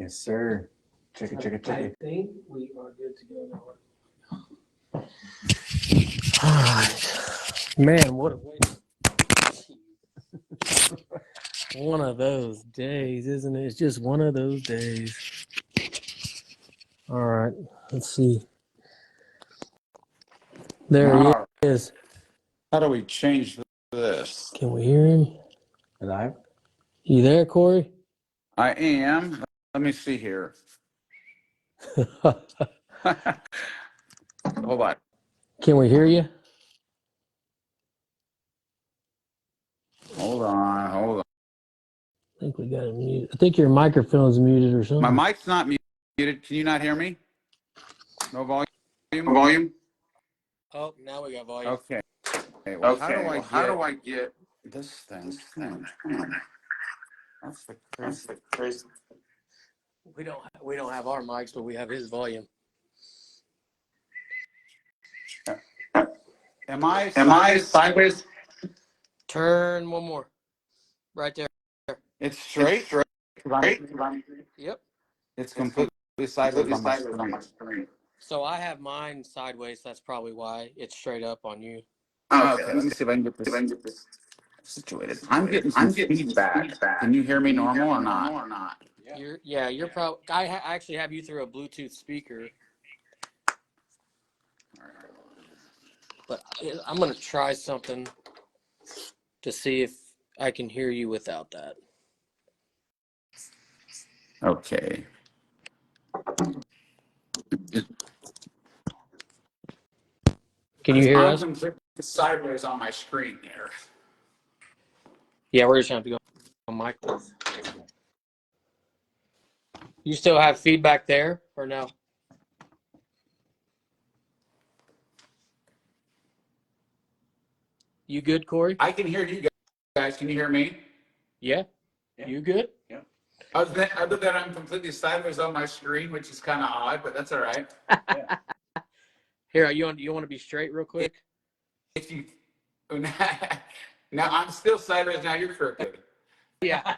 Yes, sir. Check it. I think we are good to go now. All right. Man, what a way. One of those days, isn't it? It's just one of those days. All right. Let's see. There he is. How do we change this? Can we hear him? Live? You there, Kory? I am. Let me see here. Hold on. Can we hear you? Hold on. I think we got it muted. I think your microphone's muted or something. My mic's not muted. Can you not hear me? No volume? No volume? Oh, now we got volume. Okay. Well, how do I get this thing? That's the crazy. We don't have our mics, but we have his volume. Am I sideways? Turn one more. Right there. It's straight? Right? Yep. It's completely sideways on my screen. So I have mine sideways. That's probably why it's straight up on you. Okay, let me see if I can get this situated. I'm getting some feedback. Can you hear me normal or not? You're probably. I actually have you through a Bluetooth speaker. But I'm going to try something to see if I can hear you without that. Okay. Can you hear us? I'm sideways on my screen here. Yeah, we're just going to have to go on mic. You still have feedback there or no? You good, Kory? I can hear you guys. Can you hear me? Yeah. You good? Yeah. Other than I'm completely sideways on my screen, which is kind of odd, but that's all right. Yeah. Here, you want to be straight real quick? If you now I'm still sideways. Now you're crooked. Yeah.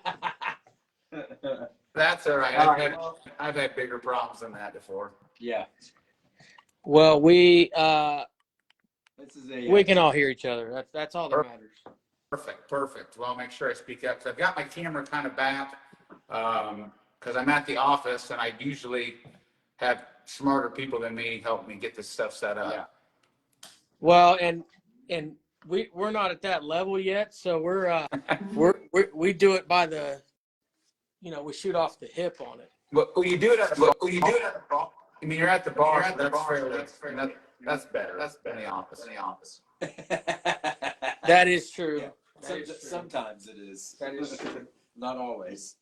That's all right. I've had bigger problems than that before. Yeah. Well, we This is we can all hear each other. That's all that matters. Perfect. Well, I'll make sure I speak up. So I've got my camera kind of back because I'm at the office and I usually have smarter people than me help me get this stuff set up. Yeah. Well, and we're not at that level yet, so we do it by the, we shoot off the hip on it. Well, you do it at the bar. I mean, you're at the bar, so that's better. That's than the office. That is true. Yeah. Sometimes it is. That is true. Not always.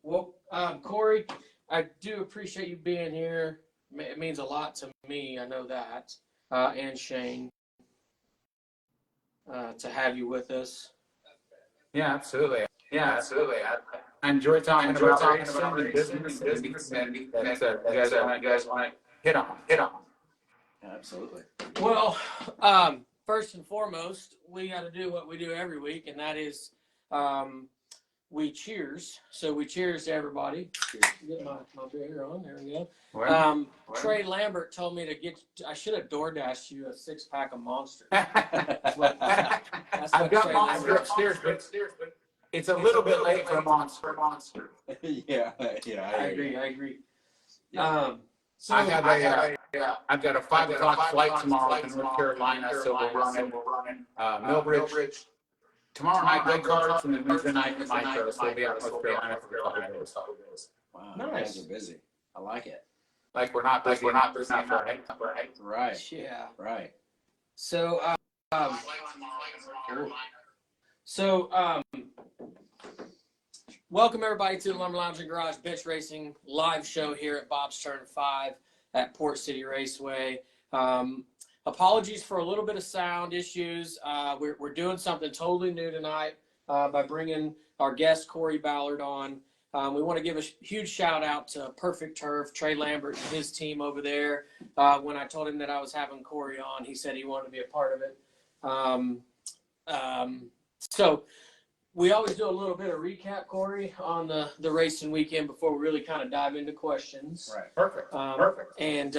Well, Kory, I do appreciate you being here. It means a lot to me. I know that, and Shane, to have you with us. Yeah, absolutely. I enjoy talking about business and you guys want to hit on. Absolutely. Well, first and foremost, we got to do what we do every week, and that is we cheers. So we cheers to everybody. Get my beer on. There we go. Trey Lambert told me I should have DoorDashed you a 6-pack of Monster. I've got Monster upstairs, but it's a little bit late for Monster. Yeah. I agree. So I've got a 5 o'clock flight tomorrow to North Carolina, so we're running Millbridge. Tomorrow night, go cards, and then Wednesday night, Micro, so we'll be out in North Carolina for a couple of days. Wow. Nice. You guys are busy. I like it. Like we're not busy, right? Right. Yeah. Right. So welcome everybody to the Lumber Lounge and Garage Bench Racing live show here at Bob's Turn 5 at Port City Raceway. Apologies for a little bit of sound issues. We're doing something totally new tonight by bringing our guest Kory Ballard on. We want to give a huge shout out to Perfect Turf, Trey Lambert and his team over there. When I told him that I was having Kory on, he said he wanted to be a part of it. So we always do a little bit of recap, Kory, on the racing weekend before we really kind of dive into questions. Right. Perfect. Perfect. And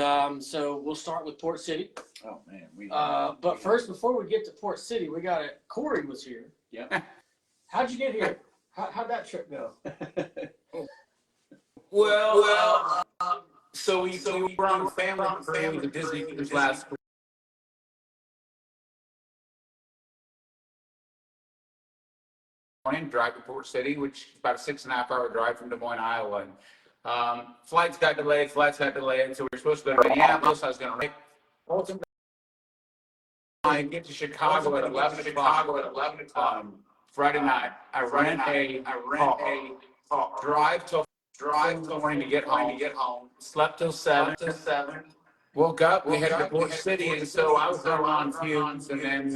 so we'll start with Port City. Oh man. But first, before we get to Port City, we got it. Kory was here. Yep. How'd you get here? How'd that trip go? Well, so we were on a family cruise to Disney cruise last morning, drive to Port City, which is about a 6.5-hour drive from Des Moines, Iowa. And, flights got delayed, so we were supposed to go to Minneapolis. I was going to ultimately I get to Chicago at 11 o'clock. Friday night. I rent a car, drive till morning to get home. Slept till 7. Woke up, we headed to Port City, and so I was running on fumes, and then,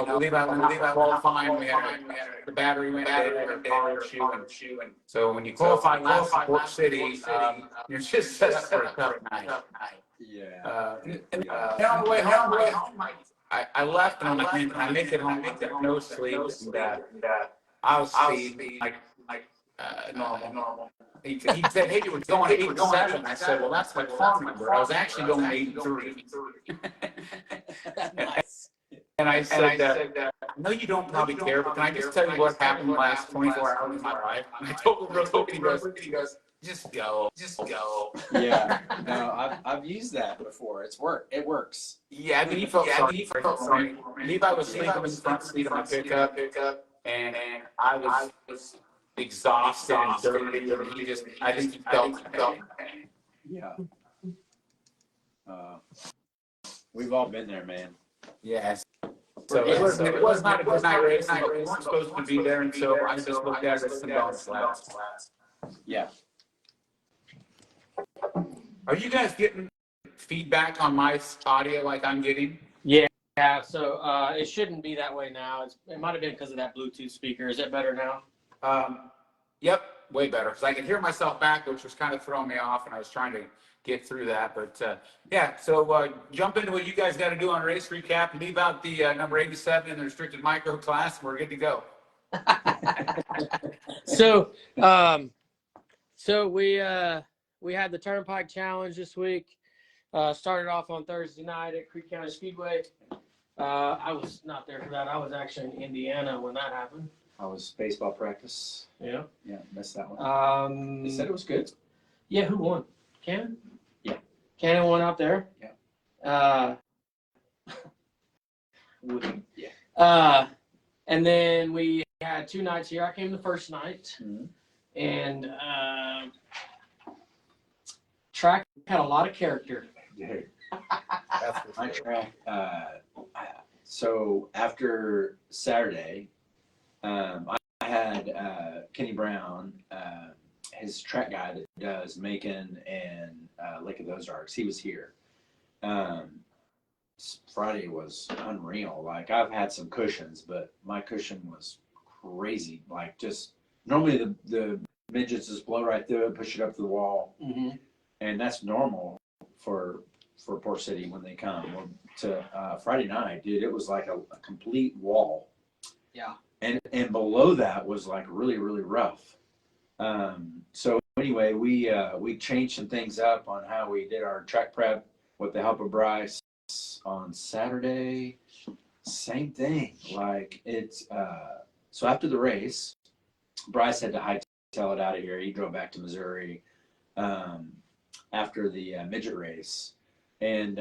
believe I went out qualifying, we had the battery went dead, and car issue, and so when you qualify last in Port City, you're just set up for a tough night. Yeah. And on the way home, I left, and I'm like, man, can I make it home? I got no sleep, and I was sleeping like normal. He said, hey, you were going 8 and 7. I said, well, that's my car number. I was actually going 8 and 3. Nice. And I said, I know you don't probably care, but can I just tell you what happened the last 24 hours of my life? And I told him real quick, and he goes, just go. Yeah. No, I've used that before. It works. Yeah, I mean, he felt sorry for me. Levi was sleeping in the front seat of my pickup, and I was exhausted and dirty, and I think he felt pain. Yeah. We've all been there, man. Yes. So it was not a good night race. We weren't supposed to be there, and so I just looked at it as some dog slats. Yeah. Are you guys getting feedback on my audio like I'm getting? Yeah. So it shouldn't be that way now. It might have been because of that Bluetooth speaker. Is it better now? Yep, way better. Because I could hear myself back, which was kind of throwing me off, and I was trying to get through that. But yeah, so jump into what you guys got to do on race recap. Leave out the number 87 in the restricted micro class, and we're good to go. So we had the Turnpike Challenge this week. Started off on Thursday night at Creek County Speedway. I was not there for that. I was actually in Indiana when that happened. I was baseball practice. Yeah. Yeah, missed that one. They They said it was good. Yeah, who won? Cannon? Yeah. Cannon won out there? Yeah. And then we had 2 nights here. I came the first night. Mm-hmm. And track had a lot of character. Yeah. My track. So after Saturday, I had Kenny Brown, his track guy that does Macon and Lake of the Ozarks. He was here. Friday was unreal. Like, I've had some cushions, but my cushion was crazy. Like, just normally the midgets just blow right through it, push it up to the wall, and that's normal for Port City when they come. Well, to Friday night, dude, it was like a complete wall. Yeah. And below that was like really, really rough. So anyway, we changed some things up on how we did our track prep with the help of Bryce on Saturday. Same thing. Like, it's so after the race, Bryce had to hightail it out of here. He drove back to Missouri after the midget race, and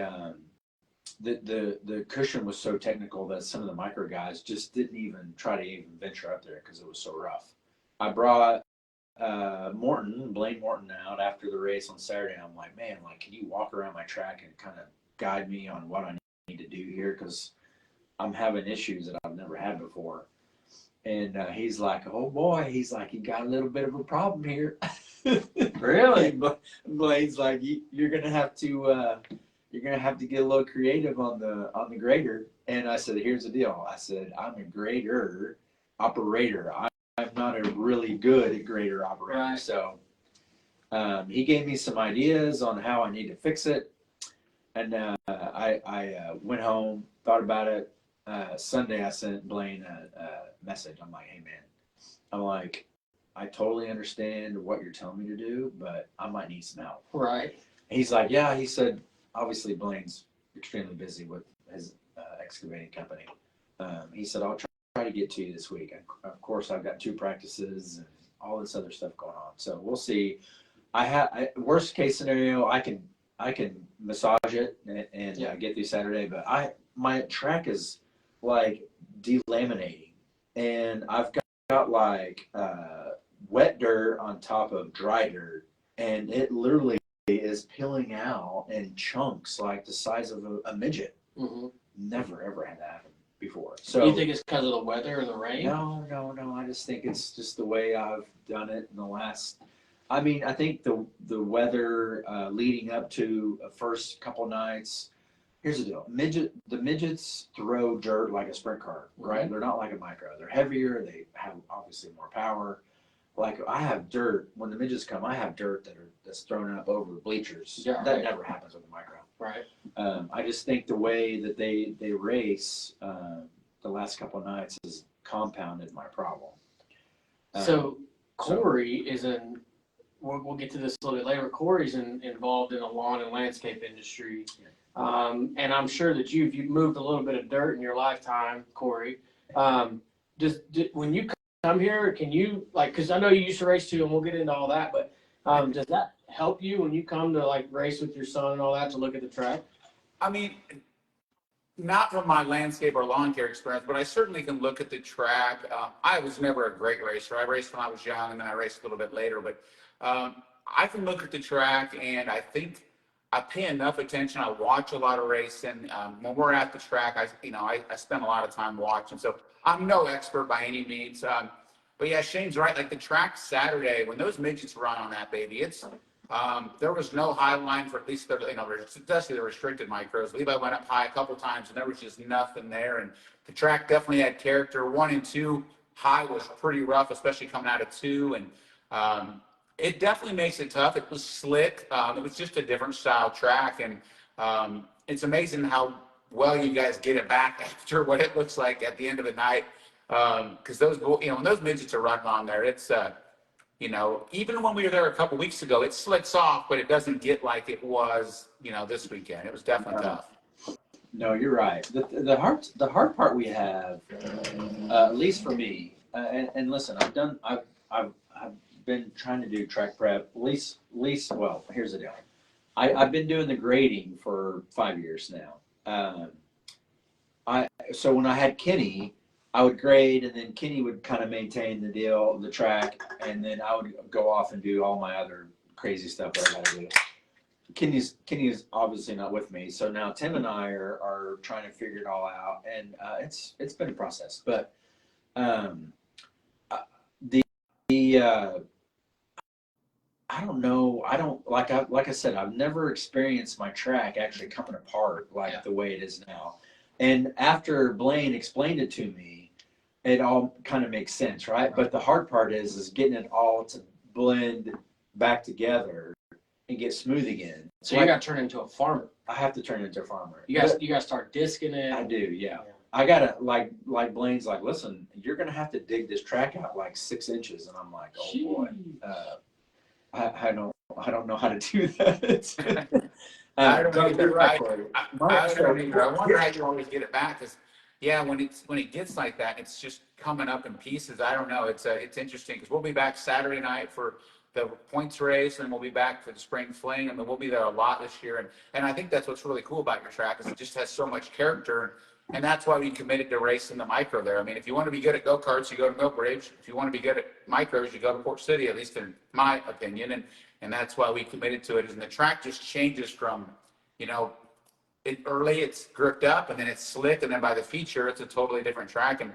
the cushion was so technical that some of the micro guys just didn't even try to even venture up there because it was so rough. I brought Blaine Morton out after the race on Saturday. I'm like, man, like, can you walk around my track and kind of guide me on what I need to do here? Because I'm having issues that I've never had before. And he's like, oh boy, he's like, you got a little bit of a problem here. Really? But Blaine's like, you're gonna have to get a little creative on the grader. And I said, here's the deal. I said, I'm a grader operator. I'm not a really good grader operator. Right. So he gave me some ideas on how I need to fix it. And I went home, thought about it, Sunday I sent Blaine a message. I'm like, hey man, I'm like, I totally understand what you're telling me to do, but I might need some help. Right. He's like, yeah. He said, obviously Blaine's extremely busy with his excavating company. He said, I'll try to get to you this week. Of course, I've got 2 practices and all this other stuff going on. So we'll see. Worst case scenario, I can massage it and get through Saturday, but my track is like delaminating, and I've got like wet dirt on top of dry dirt, and it literally is peeling out in chunks like the size of a midget. Mm-hmm. Never ever had that happen before. So you think it's because of the weather or the rain? No. I just think it's just the way I've done it in the last. I mean, I think the weather leading up to the first couple nights. Here's the deal: the midgets throw dirt like a sprint car, right? Mm-hmm. They're not like a micro. They're heavier. They have obviously more power. Like I have dirt when the midgets come. I have dirt that's thrown up over the bleachers. Yeah, that right. never happens with a micro. Right. I just think the way that they race the last couple of nights has compounded my problem. So Kory is in. We'll get to this a little bit later. Kory's involved in the lawn and landscape industry, and I'm sure that you've moved a little bit of dirt in your lifetime, Kory. When you come here, can you because I know you used to race too, and we'll get into all that, but does that help you when you come to like race with your son and all that to look at the track? I mean, not from my landscape or lawn care experience, but I certainly can look at the track. I was never a great racer. I raced when I was young, and then I raced a little bit later. But I can look at the track, and I think I pay enough attention. I watch a lot of racing. When we're at the track, I spend a lot of time watching. So I'm no expert by any means. But yeah, Shane's right. Like the track Saturday, when those midgets run on that baby, there was no high line for at least especially the restricted micros. Levi went up high a couple times, and there was just nothing there. And the track definitely had character. 1 and 2 high was pretty rough, especially coming out of 2. And it definitely makes it tough. It was slick. It was just a different style track, and it's amazing how well you guys get it back after what it looks like at the end of the night. Because when those midgets are running on there, it's even when we were there a couple weeks ago, it slicks off, but it doesn't get like it was, this weekend. It was definitely tough. No, you're right. The hard part we have, at least for me, and listen, I've been trying to do track prep at least. Well, here's the deal. I've been doing the grading for 5 years now. So when I had Kenny, I would grade, and then Kenny would kind of maintain the track, and then I would go off and do all my other crazy stuff that I got to do. Kenny's obviously not with me, so now Tim and I are trying to figure it all out, and it's been a process. But I don't know. I don't like I said, I've never experienced my track actually coming apart like the way it is now. And after Blaine explained it to me, it all kind of makes sense, right? But the hard part is getting it all to blend back together and get smooth again. So you got to turn into a farmer. I have to turn into a farmer. You got to start disking it. I do, yeah. I gotta like Blaine's like, listen, you're gonna have to dig this track out like 6 inches, and I'm like, oh boy, I don't know how to do that. I don't either. Right, I don't either. I wonder how you always get it back, because when it gets like that, it's just coming up in pieces. I don't know. It's interesting, because we'll be back Saturday night for the points race, and we'll be back for the spring fling. I mean, we'll be there a lot this year, and I think that's what's really cool about your track, is it just has so much character, and that's why we committed to racing the micro there. I mean, if you want to be good at go-karts, you go to Millbridge. If you want to be good at micros, you go to Port City, at least in my opinion, and that's why we committed to it. And the track just changes from, early it's gripped up, and then it's slick, and then by the feature, it's a totally different track. And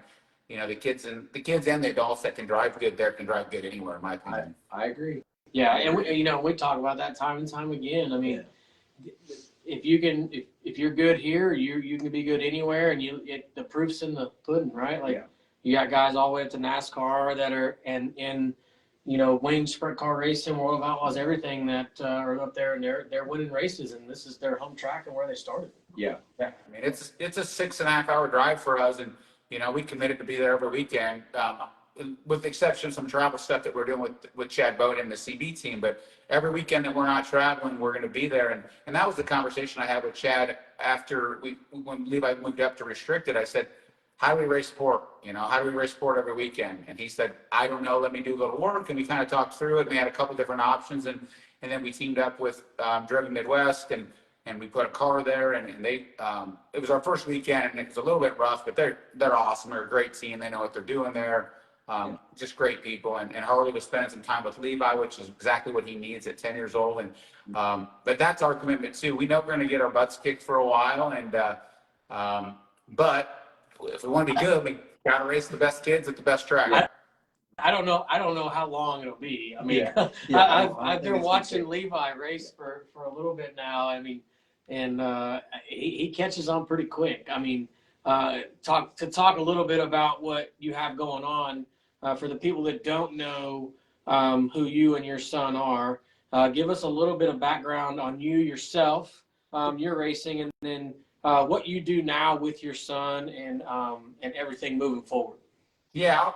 the kids and the adults that can drive good there can drive good anywhere, in my opinion. I agree. Yeah, and we talk about that time and time again. I mean, if you're good here, you can be good anywhere, and the proof's in the pudding, right? Like you got guys all the way up to NASCAR that are and Wayne Sprint Car Racing, World of Outlaws, everything that are up there, and they're winning races, and this is their home track and where they started. Yeah. Yeah, I mean, it's a 6.5 hour drive for us, and we committed to be there every weekend, with the exception of some travel stuff that we're doing with Chad Bowden and the CB team. But every weekend that we're not traveling, we're going to be there, and that was the conversation I had with Chad after when Levi moved up to restricted. I said, how do we race sport? How do we race sport every weekend? And he said, I don't know. Let me do a little work. And we kind of talked through it. And we had a couple different options, and then we teamed up with Driven Midwest, and we put a car there, and they it was our first weekend, and it was a little bit rough, but they're awesome. They're a great team. They know what they're doing there. Just great people. And Harley was spending some time with Levi, which is exactly what he needs at 10 years old. And but that's our commitment too. We know we're going to get our butts kicked for a while, and but if we want to be good, we got to race the best kids at the best track. I don't know how long it'll be. I mean, I've been watching Levi race for a little bit now. I mean, and he catches on pretty quick. I mean, talk a little bit about what you have going on for the people that don't know who you and your son are. Give us a little bit of background on you yourself, your racing, and then what you do now with your son and everything moving forward. Yeah,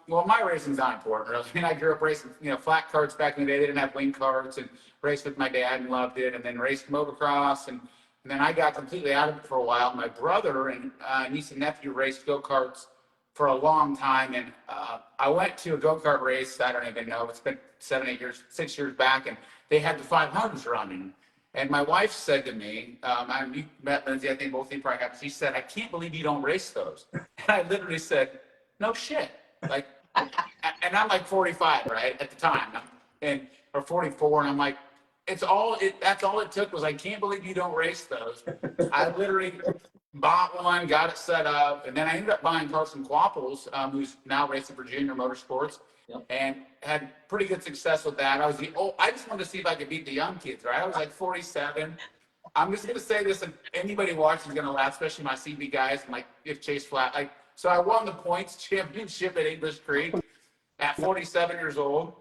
well, my racing's not important, really. I mean, I grew up racing, flat carts back in the day. They didn't have wing carts, and raced with my dad and loved it, and then raced motocross, and then I got completely out of it for a while. My brother and niece and nephew raced go-karts for a long time, and I went to a go-kart race, I don't even know, it's been 6 years back, and they had the 500s running. And my wife said to me, you met Lindsay, I think both of you probably have, she said, I can't believe you don't race those. And I literally said, no shit. Like, and I'm like 45, right, at the time, or 44, and I'm like, that's all it took was, I can't believe you don't race those. I literally bought one, got it set up, and then I ended up buying Carson Quapples, who's now racing for Junior Motorsports. Yep. And had pretty good success with that. I just wanted to see if I could beat the young kids, right? I was like 47. I'm just gonna say this, and anybody watching is gonna laugh, especially my CB guys, like if Chase Flat. So I won the points championship at English Creek at 47 years old.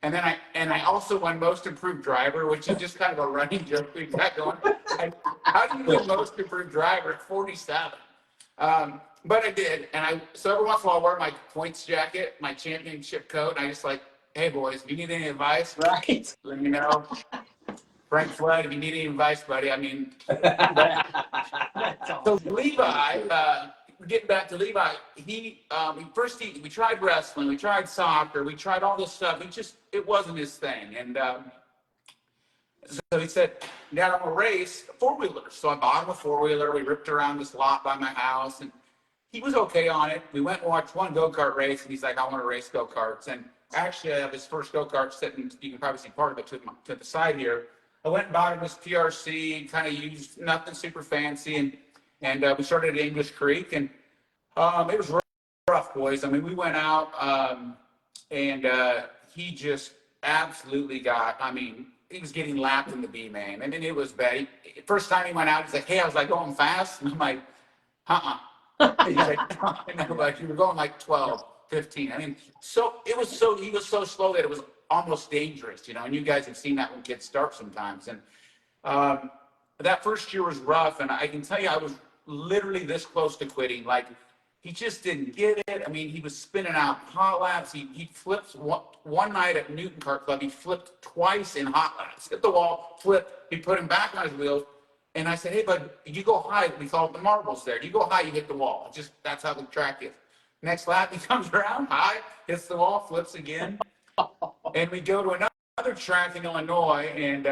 And then I also won most improved driver, which is just kind of a running joke we've got going. How do you win most improved driver at 47? But I did, so every once in a while I wear my points jacket, my championship coat, and I just like, hey boys, if you need any advice, right? Let me know. Frank Flood, if you need any advice, buddy. I mean, so Levi, getting back to Levi, we tried wrestling, we tried soccer, we tried all this stuff. It wasn't his thing. And so he said, Dad, I'm gonna race a four-wheeler. So I bought him a four-wheeler. We ripped around this lot by my house, and he was okay on it. We went and watched one go-kart race, and he's like, I want to race go-karts. And actually, I have his first go-kart sitting, you can probably see part of it to the side here. I went and bought him this PRC, kind of used nothing super fancy, and we started at English Creek, and it was rough, boys. I mean, we went out, and he just absolutely he was getting lapped in the B, man. I mean, it was bad. First time he went out, he's like, hey, I was like going fast, and I'm like, He's like, you were going like 12, 15. I mean, he was so slow that it was almost dangerous, and you guys have seen that when kids start sometimes. And that first year was rough, and I can tell you, I was literally this close to quitting. Like, he just didn't get it. I mean, he was spinning out hot laps. He flipped one night at Newton Kart Club. He flipped twice in hot laps. Hit the wall, flipped. He put him back on his wheels. And I said, hey, bud, you go high. We call it the marbles there. You go high, you hit the wall. That's how the track is. Next lap, he comes around high, hits the wall, flips again. And we go to another track in Illinois, and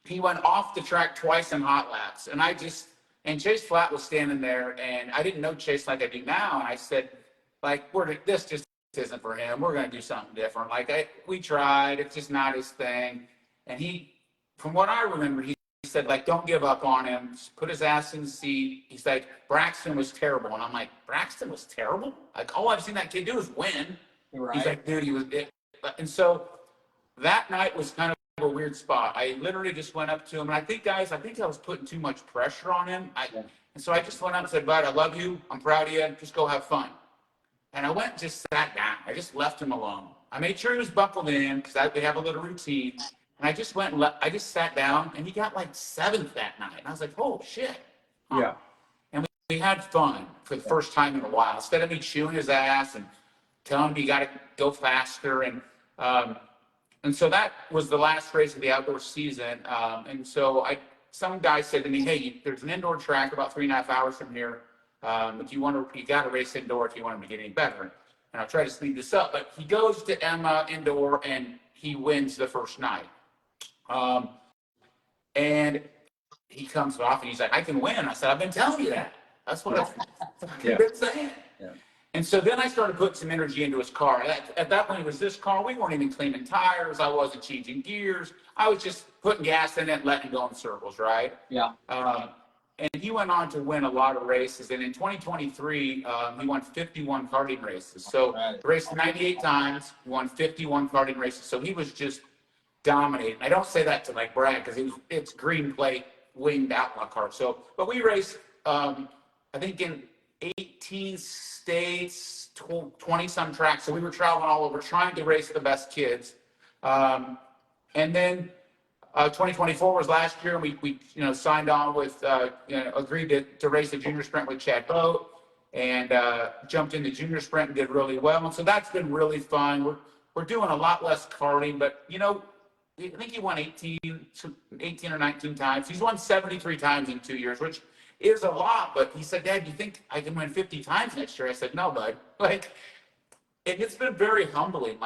he went off the track twice in hot laps. And Chase Flat was standing there, and I didn't know Chase like I do now. And I said, like, this just isn't for him. We're going to do something different. Like, we tried. It's just not his thing. And from what I remember, he said, like, don't give up on him. Just put his ass in the seat. He's like, Braxton was terrible. And I'm like, Braxton was terrible? Like, all I've seen that kid do is win. Right. He's like, dude, he was it. And so that night was kind of a weird spot. I literally just went up to him. And I think I was putting too much pressure on him. And so I just went up and said, bud, I love you. I'm proud of you. Just go have fun. And I went and just sat down. I just left him alone. I made sure he was buckled in because we have a little routine. And I just went and I just sat down and he got like 7th that night. And I was like, oh shit. Huh. Yeah. And we had fun for the first time in a while. Instead of me chewing his ass and telling him you got to go faster. And so that was the last race of the outdoor season. And so some guy said to me, hey, there's an indoor track about 3.5 hours from here. If you got to race indoor if you want him to get any better. And I'll try to speed this up. But he goes to Emma indoor and he wins the first night. And he comes off and he's like, I can win. I said, I've been telling you that. That's what I've been saying. Yeah. And so then I started putting some energy into his car. At that point, it was this car. We weren't even cleaning tires. I wasn't changing gears. I was just putting gas in it and letting it go in circles, right? Yeah. And he went on to win a lot of races. And in 2023, he won 51 karting races. So raced 98 times, won 51 karting races. So he was just dominating. I don't say that to like brag because it's green plate winged outlaw kart. So, but we raced, I think in 18 states, 20 some tracks. So we were traveling all over trying to race the best kids. And then 2024 was last year. And we signed on with, agreed to race the junior sprint with Chad Boat and jumped in the junior sprint and did really well. And so that's been really fun. We're doing a lot less karting, but I think he won 18 or 19 times. He's won 73 times in 2 years, which is a lot. But he said, Dad, you think I can win 50 times next year? I said, no, bud. It's been very humbling.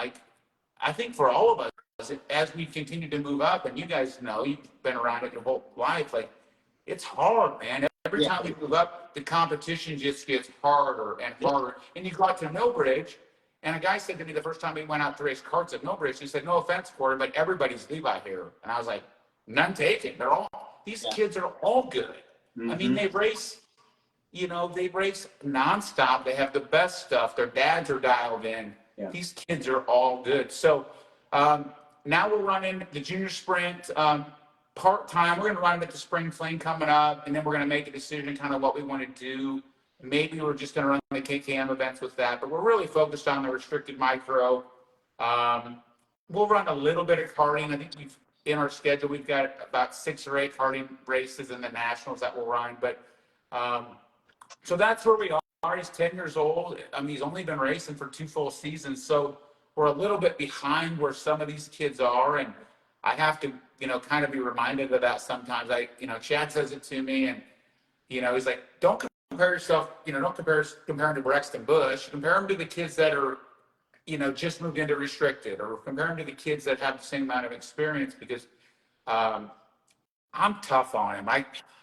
I think for all of us, as we continue to move up, and you guys know, you've been around it your whole life, it's hard, man. Every time we move up, the competition just gets harder and harder. And you got to Millbridge, and a guy said to me the first time we went out to race karts at Millbridge, he said, no offense, Kory, but everybody's Levi here. And I was like, none taken. These kids are all good. Mm-hmm. I mean, they race nonstop. They have the best stuff. Their dads are dialed in. Yeah. These kids are all good. So now we're running the junior sprint part-time. We're going to run it at the spring fling coming up, and then we're going to make a decision kind of what we want to do. Maybe we're just going to run the KKM events with that, but we're really focused on the restricted micro. We'll run a little bit of karting. I think in our schedule, we've got about 6 or 8 karting races in the nationals that we'll run. But so that's where we are. He's 10 years old. He's only been racing for 2 full seasons. So we're a little bit behind where some of these kids are. And I have to, kind of be reminded of that sometimes. Chad says it to me and, he's like, don't compare yourself, don't compare him to Braxton Bush. Compare him to the kids that are, just moved into restricted, or compare him to the kids that have the same amount of experience, because I'm tough on him.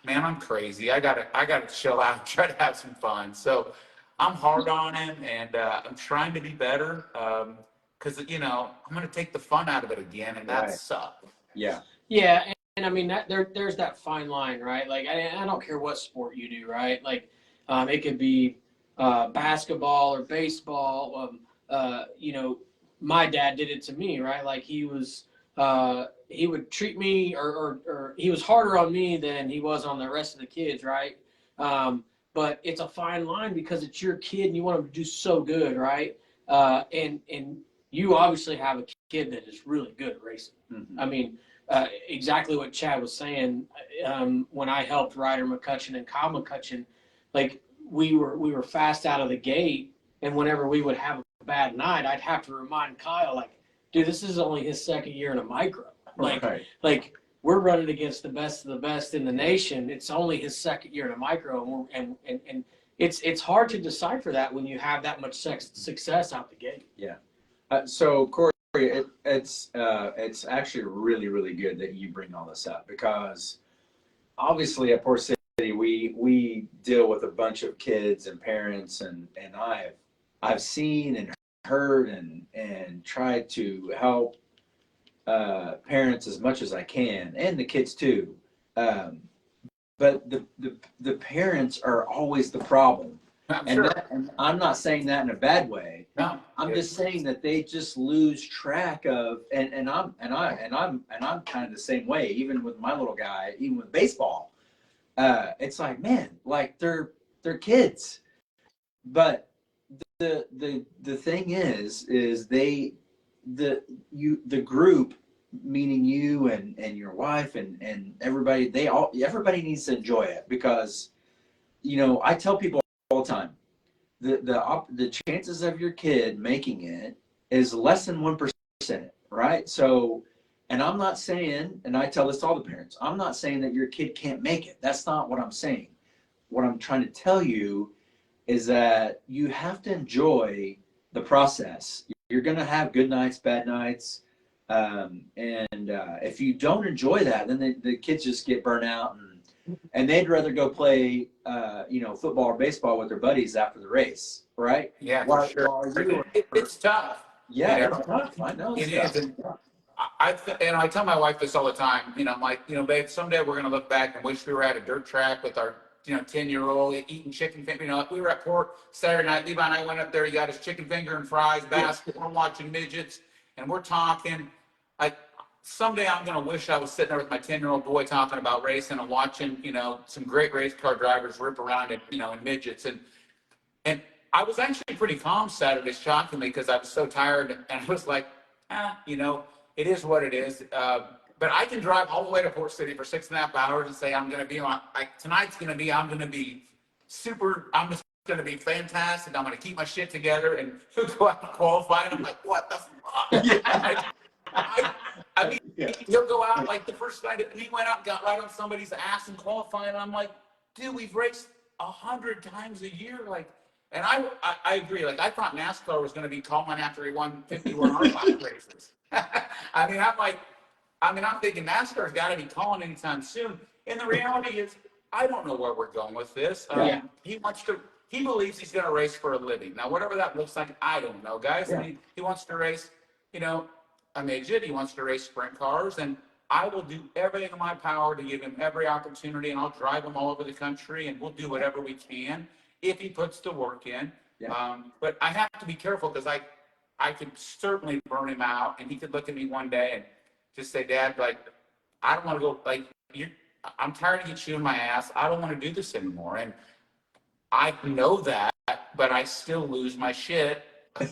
I'm crazy. I gotta chill out and try to have some fun. So I'm hard on him, and I'm trying to be better because I'm gonna take the fun out of it again, and that sucks. Yeah. Yeah, and I mean there's that fine line, right? I don't care what sport you do, right? It could be basketball or baseball. My dad did it to me, right? He would treat me or he was harder on me than he was on the rest of the kids, right? But it's a fine line because it's your kid and you want him to do so good, right? And you obviously have a kid that is really good at racing. Mm-hmm. Exactly what Chad was saying. When I helped Ryder McCutcheon and Kyle McCutcheon, we were fast out of the gate, and whenever we would have a bad night, I'd have to remind Kyle, dude, this is only his 2nd year in a micro. We're running against the best of the best in the nation. It's only his 2nd year in a micro, and it's hard to decipher that when you have that much success out the gate. Yeah. So Kory, it's actually really, really good that you bring all this up, because obviously at Port City we deal with a bunch of kids and parents, and I've seen and heard and tried to help parents as much as I can, and the kids too. But the parents are always the problem. And I'm not saying that in a bad way. No, I'm just saying that they just lose track of, and I'm kind of the same way. Even with my little guy, even with baseball, it's man, they're kids. But the thing is they the group, meaning you and your wife and everybody, everybody needs to enjoy it, because I tell people all the time, the chances of your kid making it is less than 1%, right? So, and I'm not saying, and I tell this to all the parents, I'm not saying that your kid can't make it. That's not what I'm saying. What I'm trying to tell you is that you have to enjoy the process. You're going to have good nights, bad nights. And if you don't enjoy that, then the kids just get burnt out, and they'd rather go play, football or baseball with their buddies after the race, right? Yeah, for sure. It's tough. Yeah, You know? it's tough. I know it's It is, tough. and and I tell my wife this all the time. I'm like, babe, someday we're gonna look back and wish we were at a dirt track with our 10-year-old eating chicken finger. We were at Port Saturday night. Levi and I went up there. He got his chicken finger and fries, basketball, watching midgets, and we're talking. Like, someday I'm gonna wish I was sitting there with my 10-year-old boy talking about racing and watching, some great race car drivers rip around in midgets. And I was actually pretty calm Saturday, shockingly, because I was so tired, and I was like, it is what it is. But I can drive all the way to Port City for 6.5 hours and say I'm going to be on. Tonight's going to be. I'm going to be super. I'm just going to be fantastic. I'm going to keep my shit together and go out and qualify. And I'm like, what the fuck? Yeah. I mean, he'll go out like the first night. He went out and got right on somebody's ass in qualifying. And I'm like, dude, we've raced 100 times a year, like. And I agree. Like, I thought NASCAR was going to be calling after he won 51 hard races. I'm thinking NASCAR's got to be calling anytime soon. And the reality is, I don't know where we're going with this. He believes he's going to race for a living. Now, whatever that looks like, I don't know, guys. Yeah. I mean, he wants to race, a midget. He wants to race sprint cars, and I will do everything in my power to give him every opportunity, and I'll drive him all over the country, and we'll do whatever we can if he puts the work in. Yeah. But I have to be careful, because I could certainly burn him out, and he could look at me one day and just say, Dad, like, I don't want to go, like, I'm tired of you chewing my ass. I don't want to do this anymore. And I know that, but I still lose my shit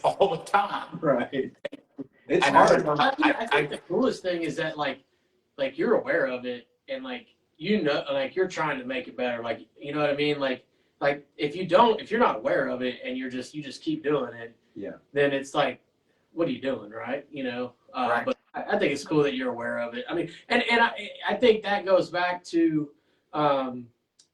all the time. Right. It's And hard. I think the coolest thing is that like you're aware of it, and like you're trying to make it better. Like, you know what I mean? Like if you're not aware of it and you just keep doing it, then it's like, what are you doing, right? Right. But I think it's cool that you're aware of it. I mean, and I think that goes back to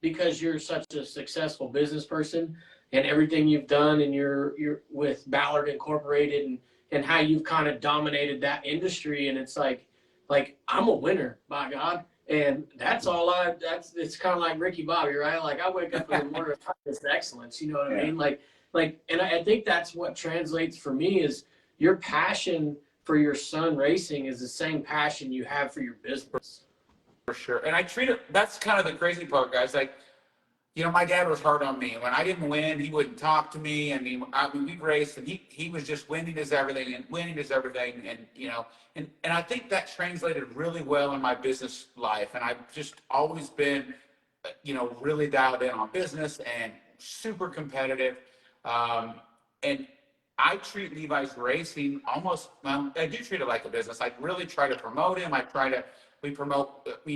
because you're such a successful business person, and everything you've done, and you're with Ballard Incorporated, and how you've kind of dominated that industry. And it's like I'm a winner, by God. And that's all it's kind of like Ricky Bobby, right? Like, I wake up in the morning with this excellence, you know what I mean? Like, and I think that's what translates for me is your passion for your son racing is the same passion you have for your business. For sure. And I treat it, that's kind of the crazy part, guys. Like, my dad was hard on me. When I didn't win, he wouldn't talk to me. I mean, we raced, and he was just winning is everything, and winning is everything. And, and I think that translated really well in my business life. And I've just always been, really dialed in on business and super competitive. And I treat Levi's racing I do treat it like a business. I really try to promote him.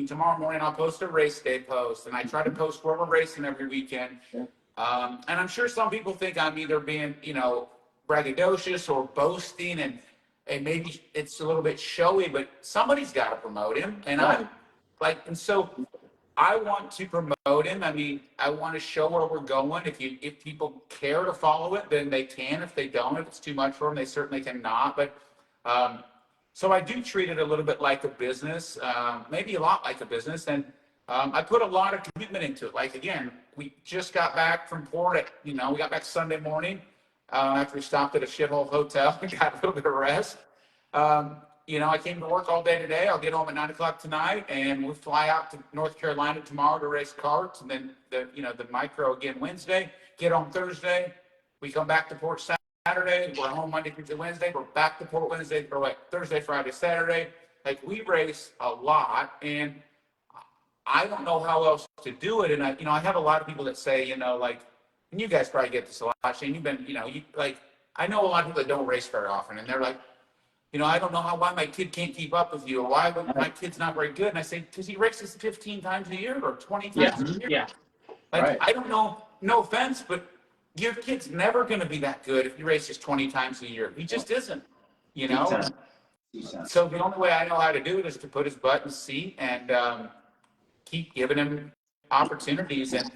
Tomorrow morning I'll post a race day post, and I try to post where we're racing every weekend. Yeah. And I'm sure some people think I'm either being, braggadocious or boasting, and maybe it's a little bit showy, but somebody's got to promote him. And so I want to promote him. I mean, I want to show where we're going. If people care to follow it, then they can. If they don't, if it's too much for them, they certainly cannot. But so I do treat it a little bit like a business, maybe a lot like a business. And I put a lot of commitment into it. Like, again, we just got back from port we got back Sunday morning after we stopped at a shithole hotel and got a little bit of rest. I came to work all day today. I'll get home at 9:00 tonight, and we'll fly out to North Carolina tomorrow to race karts, and then the micro again Wednesday. Get home Thursday. We come back to Port Saturday. We're home Monday, Tuesday, Wednesday. We're back to Port Wednesday for Thursday, Friday, Saturday. Like, we race a lot, and I don't know how else to do it. And I have a lot of people that say, and you guys probably get this a lot, Shane. You've been, I know a lot of people that don't race very often, and they're like, I don't know why my kid can't keep up with you, or why my kid's not very good. And I say, because he races 15 times a year or 20 times a year. Yeah. Like, Right. I don't know, no offense, but your kid's never going to be that good if he races 20 times a year. He just isn't, you know? So the only way I know how to do it is to put his butt in the seat and keep giving him opportunities. And,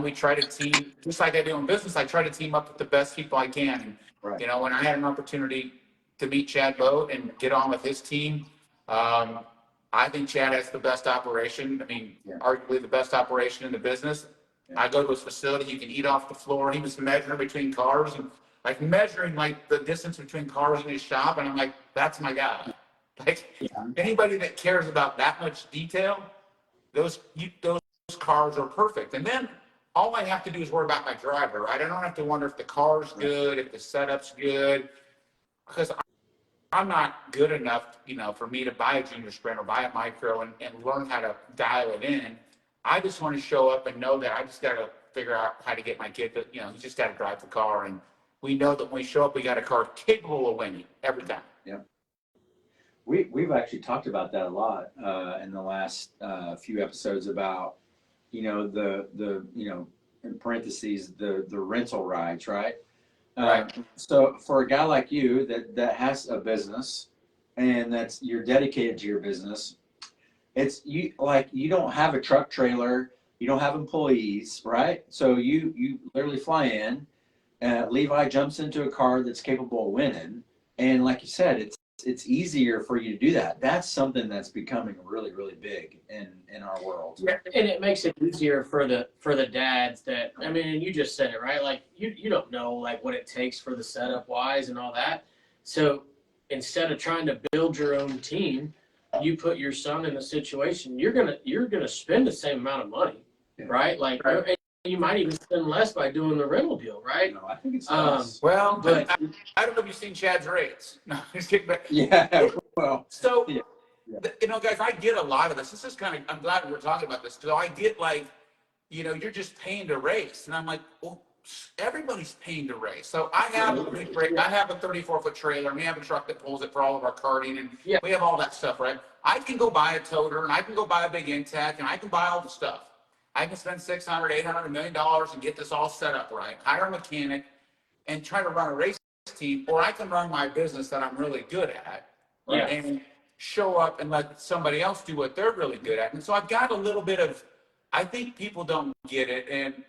we try to team, just like I do in business, I try to team up with the best people I can. And, Right. when I had an opportunity to meet Chad Boat and get on with his team, I think Chad has the best operation. I mean, arguably the best operation in the business. Yeah. I go to his facility, you can eat off the floor. He was measuring between cars and measuring the distance between cars in his shop. And I'm like, that's my guy. Anybody that cares about that much detail, those cars are perfect. And then all I have to do is worry about my driver, right? I don't have to wonder if the car's good, if the setup's good, because I'm not good enough, for me to buy a junior sprint or buy a micro and learn how to dial it in. I just want to show up and know that I just got to figure out how to get my kid to, he just got to drive the car. And we know that when we show up, we got a car capable of winning every time. Yeah. We've actually talked about that a lot in the last few episodes about, the in parentheses, the rental rides, right? Right. So for a guy like you that has a business and you're dedicated to your business, you don't have a truck trailer, you don't have employees, right? So you literally fly in, Levi jumps into a car that's capable of winning, and like you said, it's easier for you to do that. That's something that's becoming really, really big in our world. Yeah, and it makes it easier for the dads that, I mean, and you just said it, right? Like you don't know what it takes for the setup wise and all that. So instead of trying to build your own team, you put your son in a situation, you're gonna spend the same amount of money, right? And you might even spend less by doing the rental deal, right? No, I think it's less. Well, but I don't know if you've seen Chad's rates. No, just kidding. But Yeah. Well. So, Yeah. Guys, I get a lot of this. This is I'm glad we're talking about this. So I get you're just paying to race, and I'm like, well, everybody's paying to race. So I have a 34-foot trailer, and we have a truck that pulls it for all of our karting, and we have all that stuff, right? I can go buy a toter, and I can go buy a big Intech, and I can buy all the stuff. I can spend $600, $800, $1 million and get this all set up right, hire a mechanic, and try to run a race team, or I can run my business that I'm really good at, and show up and let somebody else do what they're really good at. And so I've got a little bit of, I think people don't get it, and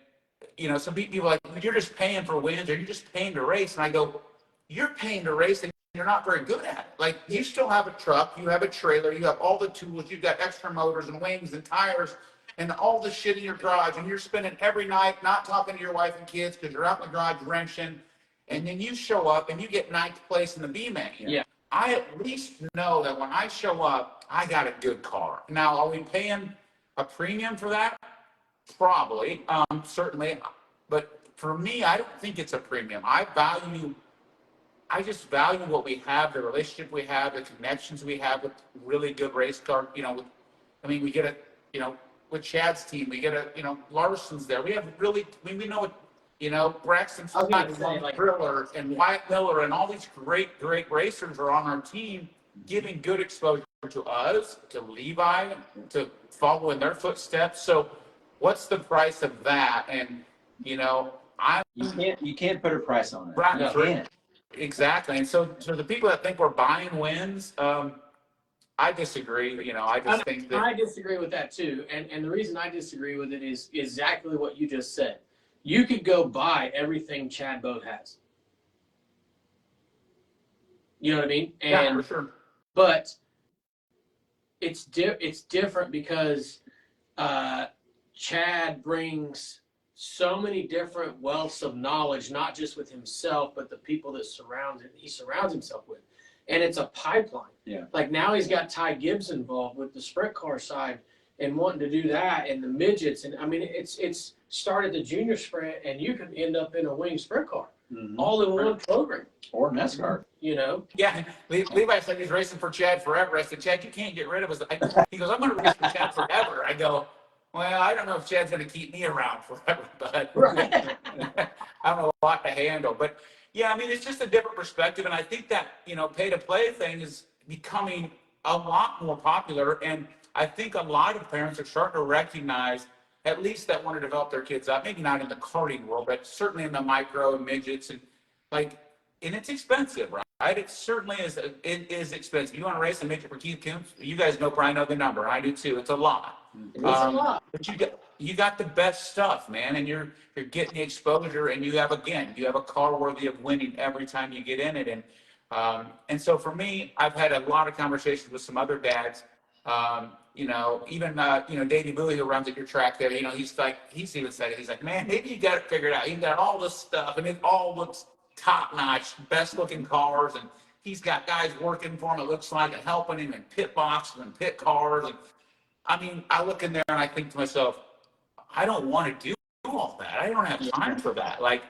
some people are like, you're just paying for wins, or you're just paying to race, and I go, you're paying to race, and you're not very good at it. You still have a truck, you have a trailer, you have all the tools, you've got extra motors and wings and tires, and all the shit in your garage, and you're spending every night not talking to your wife and kids because you're out in the garage wrenching, and then you show up and you get ninth place in the B-main. Yeah. I at least know that when I show up, I got a good car. Now, are we paying a premium for that? Probably, certainly. But for me, I don't think it's a premium. I just value what we have, the relationship we have, the connections we have with really good race car. We get with Chad's team, we get Larson's there. We have we know what, Braxton Thriller and Wyatt Miller and all these great racers are on our team, giving good exposure to us, to Levi, to follow in their footsteps. So what's the price of that? And, you can't put a price on it. Right. You can't. Exactly. And so the people that think we're buying wins, I disagree. I think that I disagree with that too. And the reason I disagree with it is exactly what you just said. You could go buy everything Chad Boat has. You know what I mean? for sure. But it's different because Chad brings so many different wealths of knowledge, not just with himself, but the people that he surrounds himself with. And it's a pipeline. Yeah. Now he's got Ty Gibbs involved with the sprint car side and wanting to do that, and the midgets. And it's started the junior sprint, and you can end up in a wing sprint car, all in one program. Or NASCAR. Yeah. Levi said he's racing for Chad forever. I said, Chad, you can't get rid of us. He goes, I'm going to race for Chad forever. I go, well, I don't know if Chad's going to keep me around forever, but I have a lot to handle. But, Yeah, I mean, it's just a different perspective. And I think that, pay to play thing is becoming a lot more popular. And I think a lot of parents are starting to recognize, at least that want to develop their kids up, maybe not in the karting world, but certainly in the micro and midgets and like, and it's expensive, right? It certainly is. It is expensive. You want to race a midget for Keith Coombs? You guys probably know the number. I do too. It's a lot. It's a lot. But you got the best stuff, man, and you're getting the exposure, and you have a car worthy of winning every time you get in it, and so for me, I've had a lot of conversations with some other dads. Even Davey Bowie, who runs at your track there. He's even said it. He's like, man, maybe you got it figured out. You got all this stuff, and it all looks top notch, best looking cars, and he's got guys working for him. It looks like and helping him in pit boxes and pit cars, and I mean, I look in there and I think to myself, I don't want to do all that. I don't have time for that. Like,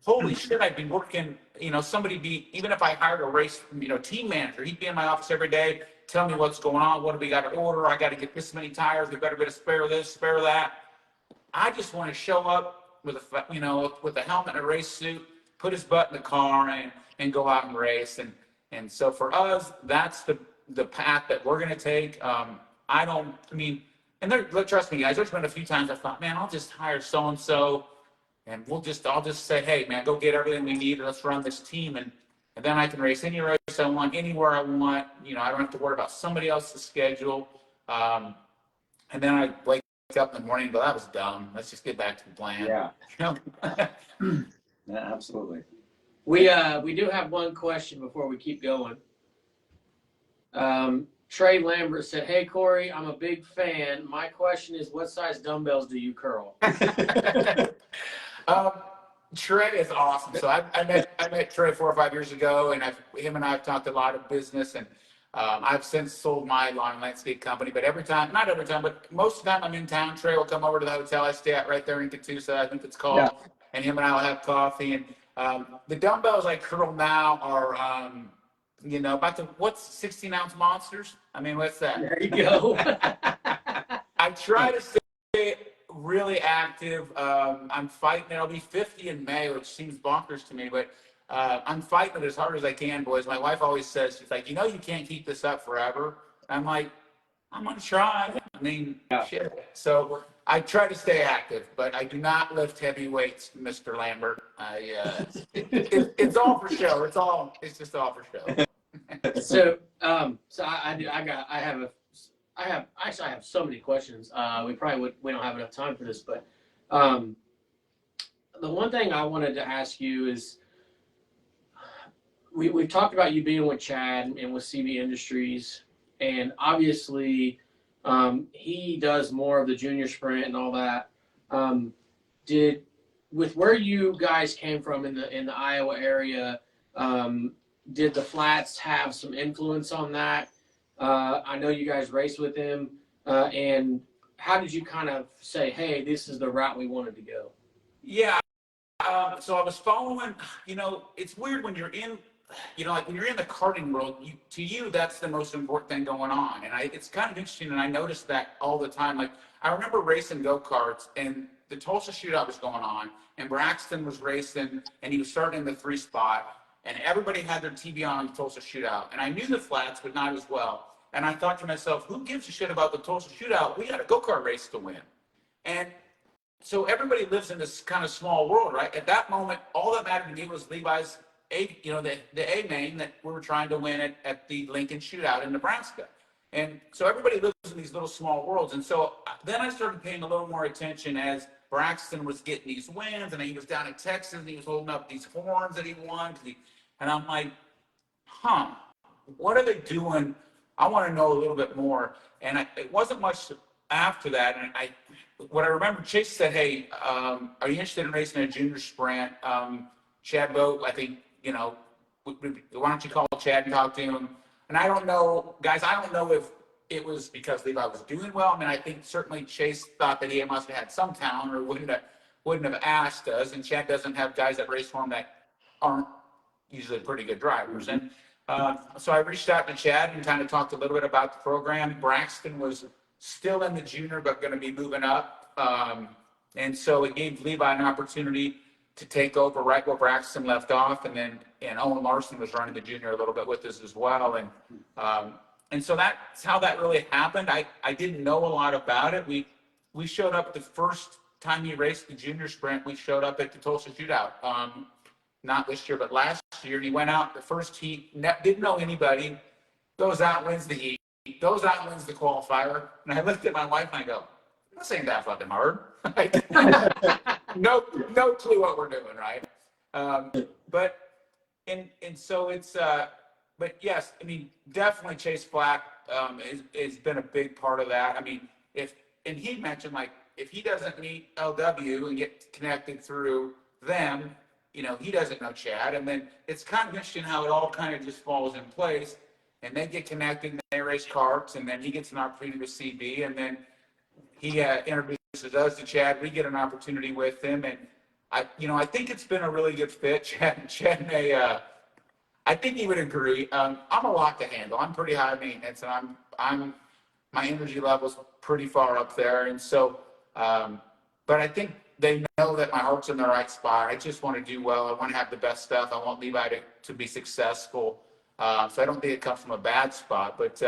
holy shit, I'd be working, even if I hired a race, team manager, he'd be in my office every day, tell me what's going on, what do we got to order, I got to get this many tires, we better be to spare this, spare that. I just want to show up with a helmet and a race suit, put his butt in the car and go out and race. And so for us, that's the path that we're going to take. Trust me, guys, there's been a few times I thought, man, I'll just hire so-and-so and I'll just say, hey, man, go get everything we need. Let's run this team. And then I can race any race I want, anywhere I want. I don't have to worry about somebody else's schedule. And then I wake up in the morning and go, that was dumb. Let's just get back to the plan. Yeah. Yeah, absolutely. We do have one question before we keep going. Trey Lambert said, hey, Kory, I'm a big fan. My question is, what size dumbbells do you curl? Trey is awesome. So I met Trey 4 or 5 years ago, and him and I have talked a lot of business, and I've since sold my lawn landscape company. But not every time, but most of the time I'm in town, Trey will come over to the hotel I stay at right there in Catoosa, I think it's called, and him and I will have coffee. And the dumbbells I curl now are what's 16-ounce monsters? I mean, what's that? There you go. I try to stay really active. I'm fighting. I'll be 50 in May, which seems bonkers to me, but I'm fighting it as hard as I can, boys. My wife always says, she's like, you can't keep this up forever. I'm like, I'm going to try. I mean, shit. So I try to stay active, but I do not lift heavy weights, Mr. Lambert. It's all for show. It's just all for show. So I have so many questions. We don't have enough time for this, but the one thing I wanted to ask you is, we've talked about you being with Chad and with CB Industries, and obviously he does more of the junior sprint and all that. With where you guys came from in the Iowa area, did the flats have some influence on that? I know you guys raced with him, and how did you kind of say, hey, this is the route we wanted to go? Yeah. So I was following, it's weird when you're in, when you're in the karting world, to you, that's the most important thing going on. And it's kind of interesting, and I noticed that all the time. Like, I remember racing go-karts, and the Tulsa shootout was going on, and Braxton was racing, and he was starting in the 3 spot, and everybody had their TV on the Tulsa shootout. And I knew the flats, but not as well. And I thought to myself, who gives a shit about the Tulsa shootout? We got a go-kart race to win. And so everybody lives in this kind of small world, right? At that moment, all that mattered to me was Levi's the A main that we were trying to win at the Lincoln shootout in Nebraska. And so everybody lives in these little small worlds. And so then I started paying a little more attention as Braxton was getting these wins, and he was down in Texas, and he was holding up these horns that he won. And I'm like, what are they doing? I want to know a little bit more. And it wasn't much after that. And what I remember, Chase said, hey, are you interested in racing a junior sprint? Chad Boat, I think, why don't you call Chad and talk to him? And I don't know, guys, I don't know if it was because Levi was doing well. I mean, I think certainly Chase thought that he must have had some talent or wouldn't have asked us. And Chad doesn't have guys that race for him that aren't usually pretty good drivers. And so I reached out to Chad and kind of talked a little bit about the program. Braxton was still in the junior, but going to be moving up. And so it gave Levi an opportunity to take over right where Braxton left off, and Owen Larson was running the junior a little bit with us as well, and so that's how that really happened. I didn't know a lot about it. We showed up the first time he raced the junior sprint. We showed up at the Tulsa Shootout, not this year but last year. And he went out the first heat, didn't know anybody, goes out, wins the heat, goes out, wins the qualifier. And I looked at my wife and I go, "This ain't that fucking hard." Like, no clue what we're doing, right? But so it's but yes, I mean, definitely Chase Flack has been a big part of that. I mean, and he mentioned, like, if he doesn't meet LW and get connected through them, you know, he doesn't know Chad. And then it's kind of interesting how it all kind of just falls in place, and they get connected and they race karts, and then he gets an opportunity with CB, and then he introduces us to Chad. We get an opportunity with him, and I think it's been a really good fit. Chad may, I think he would agree. I'm a lot to handle. I'm pretty high maintenance, and my energy level's pretty far up there, and so, but I think they know that my heart's in the right spot. I just want to do well. I want to have the best stuff. I want Levi to be successful. So I don't think it comes from a bad spot, but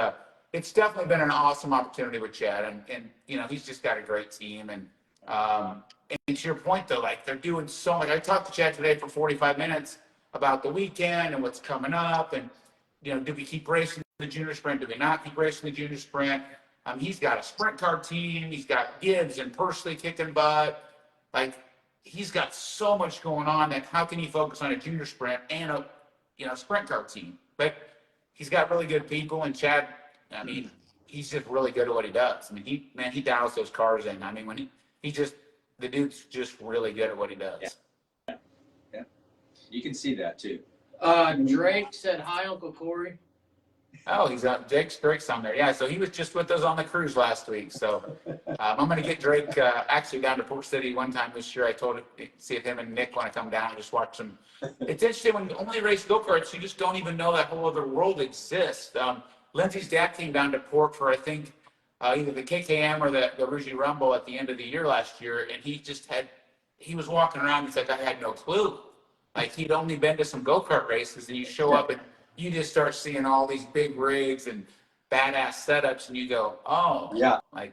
it's definitely been an awesome opportunity with Chad, and you know, he's just got a great team. And to your point though, like, they're doing so much. I talked to Chad today for 45 minutes about the weekend and what's coming up, and you know, do we keep racing the junior sprint? Do we not keep racing the junior sprint? He's got a sprint car team. He's got Gibbs and Pursley kicking butt. Like, he's got so much going on that how can he focus on a junior sprint and a sprint car team? But he's got really good people, and Chad, I mean, he's just really good at what he does. I mean, he dials those cars in. I mean, when the dude's just really good at what he does. Yeah. You can see that too. Drake said, "Hi, Uncle Kory." Oh, he's on Drake's on there. Yeah, so he was just with us on the cruise last week. So I'm going to get Drake actually down to Port City one time this year. I told him, see if him and Nick want to come down and just watch some. It's interesting when you only race go-karts, you just don't even know that whole other world exists. Lindsay's dad came down to Port for, I think, either the KKM or the Rouge Rumble at the end of the year last year, and he was walking around. He's like, I had no clue. Like, he'd only been to some go-kart races, and you show up and you just start seeing all these big rigs and badass setups, and you go, oh, yeah, like,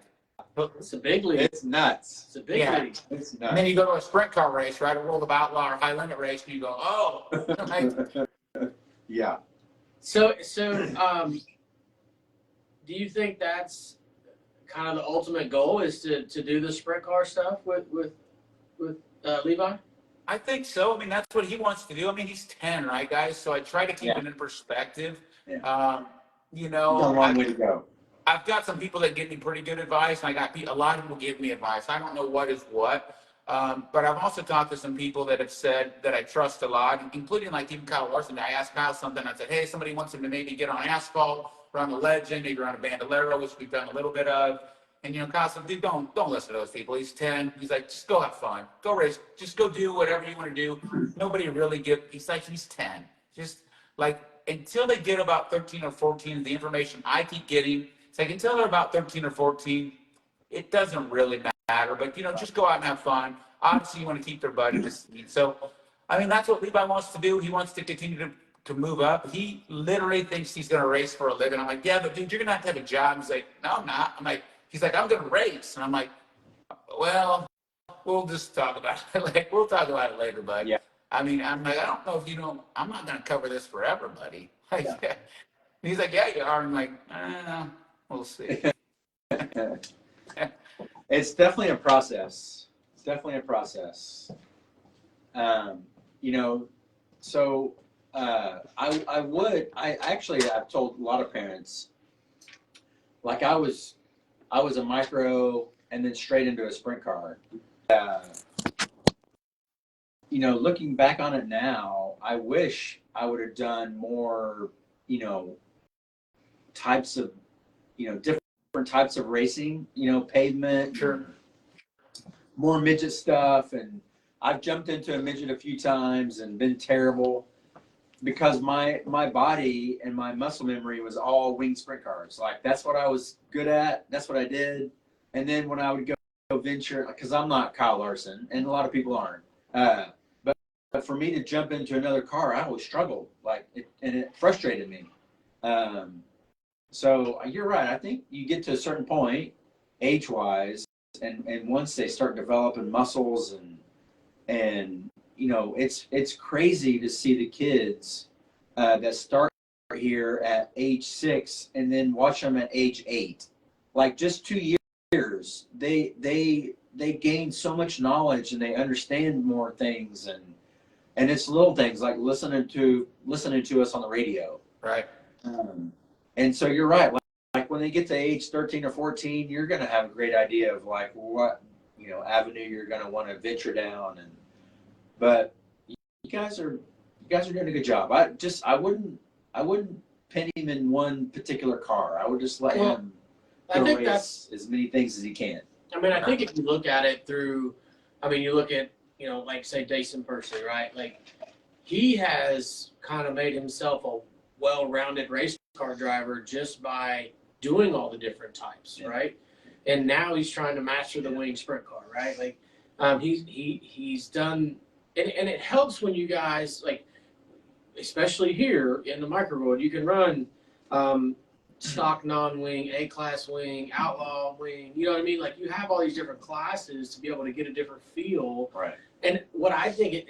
it's a big league. It's nuts. It's a big league. It's nuts. And then you go to a sprint car race, right, a World of Outlaw or High Limit race, and you go, oh, like, yeah. So, do you think that's kind of the ultimate goal, is to do the sprint car stuff with Levi? I think so. I mean, that's what he wants to do. I mean, he's 10, right, guys? So I try to keep it in perspective. Yeah. You know, Got a long way to go. I've got some people that give me pretty good advice, and I got a lot of people give me advice. I don't know what is what, but I've also talked to some people that have said that I trust a lot, including like even Kyle Larson. I asked Kyle something. I said, hey, somebody wants him to maybe get on asphalt, run the Legend, maybe run a Bandolero, which we've done a little bit of. And, you know, Kyle said, dude, don't listen to those people. He's 10. He's like, just go have fun. Go race. Just go do whatever you want to do. Nobody really he's like, he's 10. Just like, until they get about 13 or 14, the information I keep getting, it's like, until they're about 13 or 14, it doesn't really matter. But, you know, just go out and have fun. Obviously, you want to keep their butt in the seat. So, I mean, that's what Levi wants to do. He wants to continue to move up. He literally thinks he's going to race for a living. I'm like, yeah, but dude, you're going to have a job. He's like, no, I'm not. I'm like, he's like, I'm going to race. And I'm like, well, we'll just talk about it. Like, we'll talk about it later, bud. Yeah. I mean, I'm like, I don't know if I'm not going to cover this forever, buddy. Like, yeah. He's like, yeah, you are. I'm like, we'll see. It's definitely a process. You know, so I've told a lot of parents, like, I was a micro and then straight into a sprint car. You know, looking back on it now, I wish I would have done more, you know, types of, you know, different types of racing, you know, pavement, Sure. More midget stuff. And I've jumped into a midget a few times and been terrible because my body and my muscle memory was all wing sprint cars. Like, that's what I was good at. That's what I did. And then when I would go venture, because I'm not Kyle Larson, and a lot of people aren't, but for me to jump into another car, I always struggled, and it frustrated me. So you're right. I think you get to a certain point, age-wise, and once they start developing muscles and it's crazy to see the kids that start here at age 6 and then watch them at age 8. Like just 2 years, they gain so much knowledge and they understand more things, and it's little things like listening to us on the radio. Right. And so you're right. Like when they get to age 13 or 14, you're going to have a great idea of like what avenue you're going to want to venture down. But you guys are doing a good job. I wouldn't pin him in one particular car. I would just let him race as many things as he can. I mean, I think if you look at it through, you look at, like say Jason Percy, right? Like he has kind of made himself a well-rounded race car driver just by doing all the different types, right? And now he's trying to master the wing sprint car, right? Like he's done, and it helps when you guys, like, especially here in the micro road, you can run stock non-wing, A-class wing, outlaw wing, you know what I mean? Like you have all these different classes to be able to get a different feel. Right. And what I think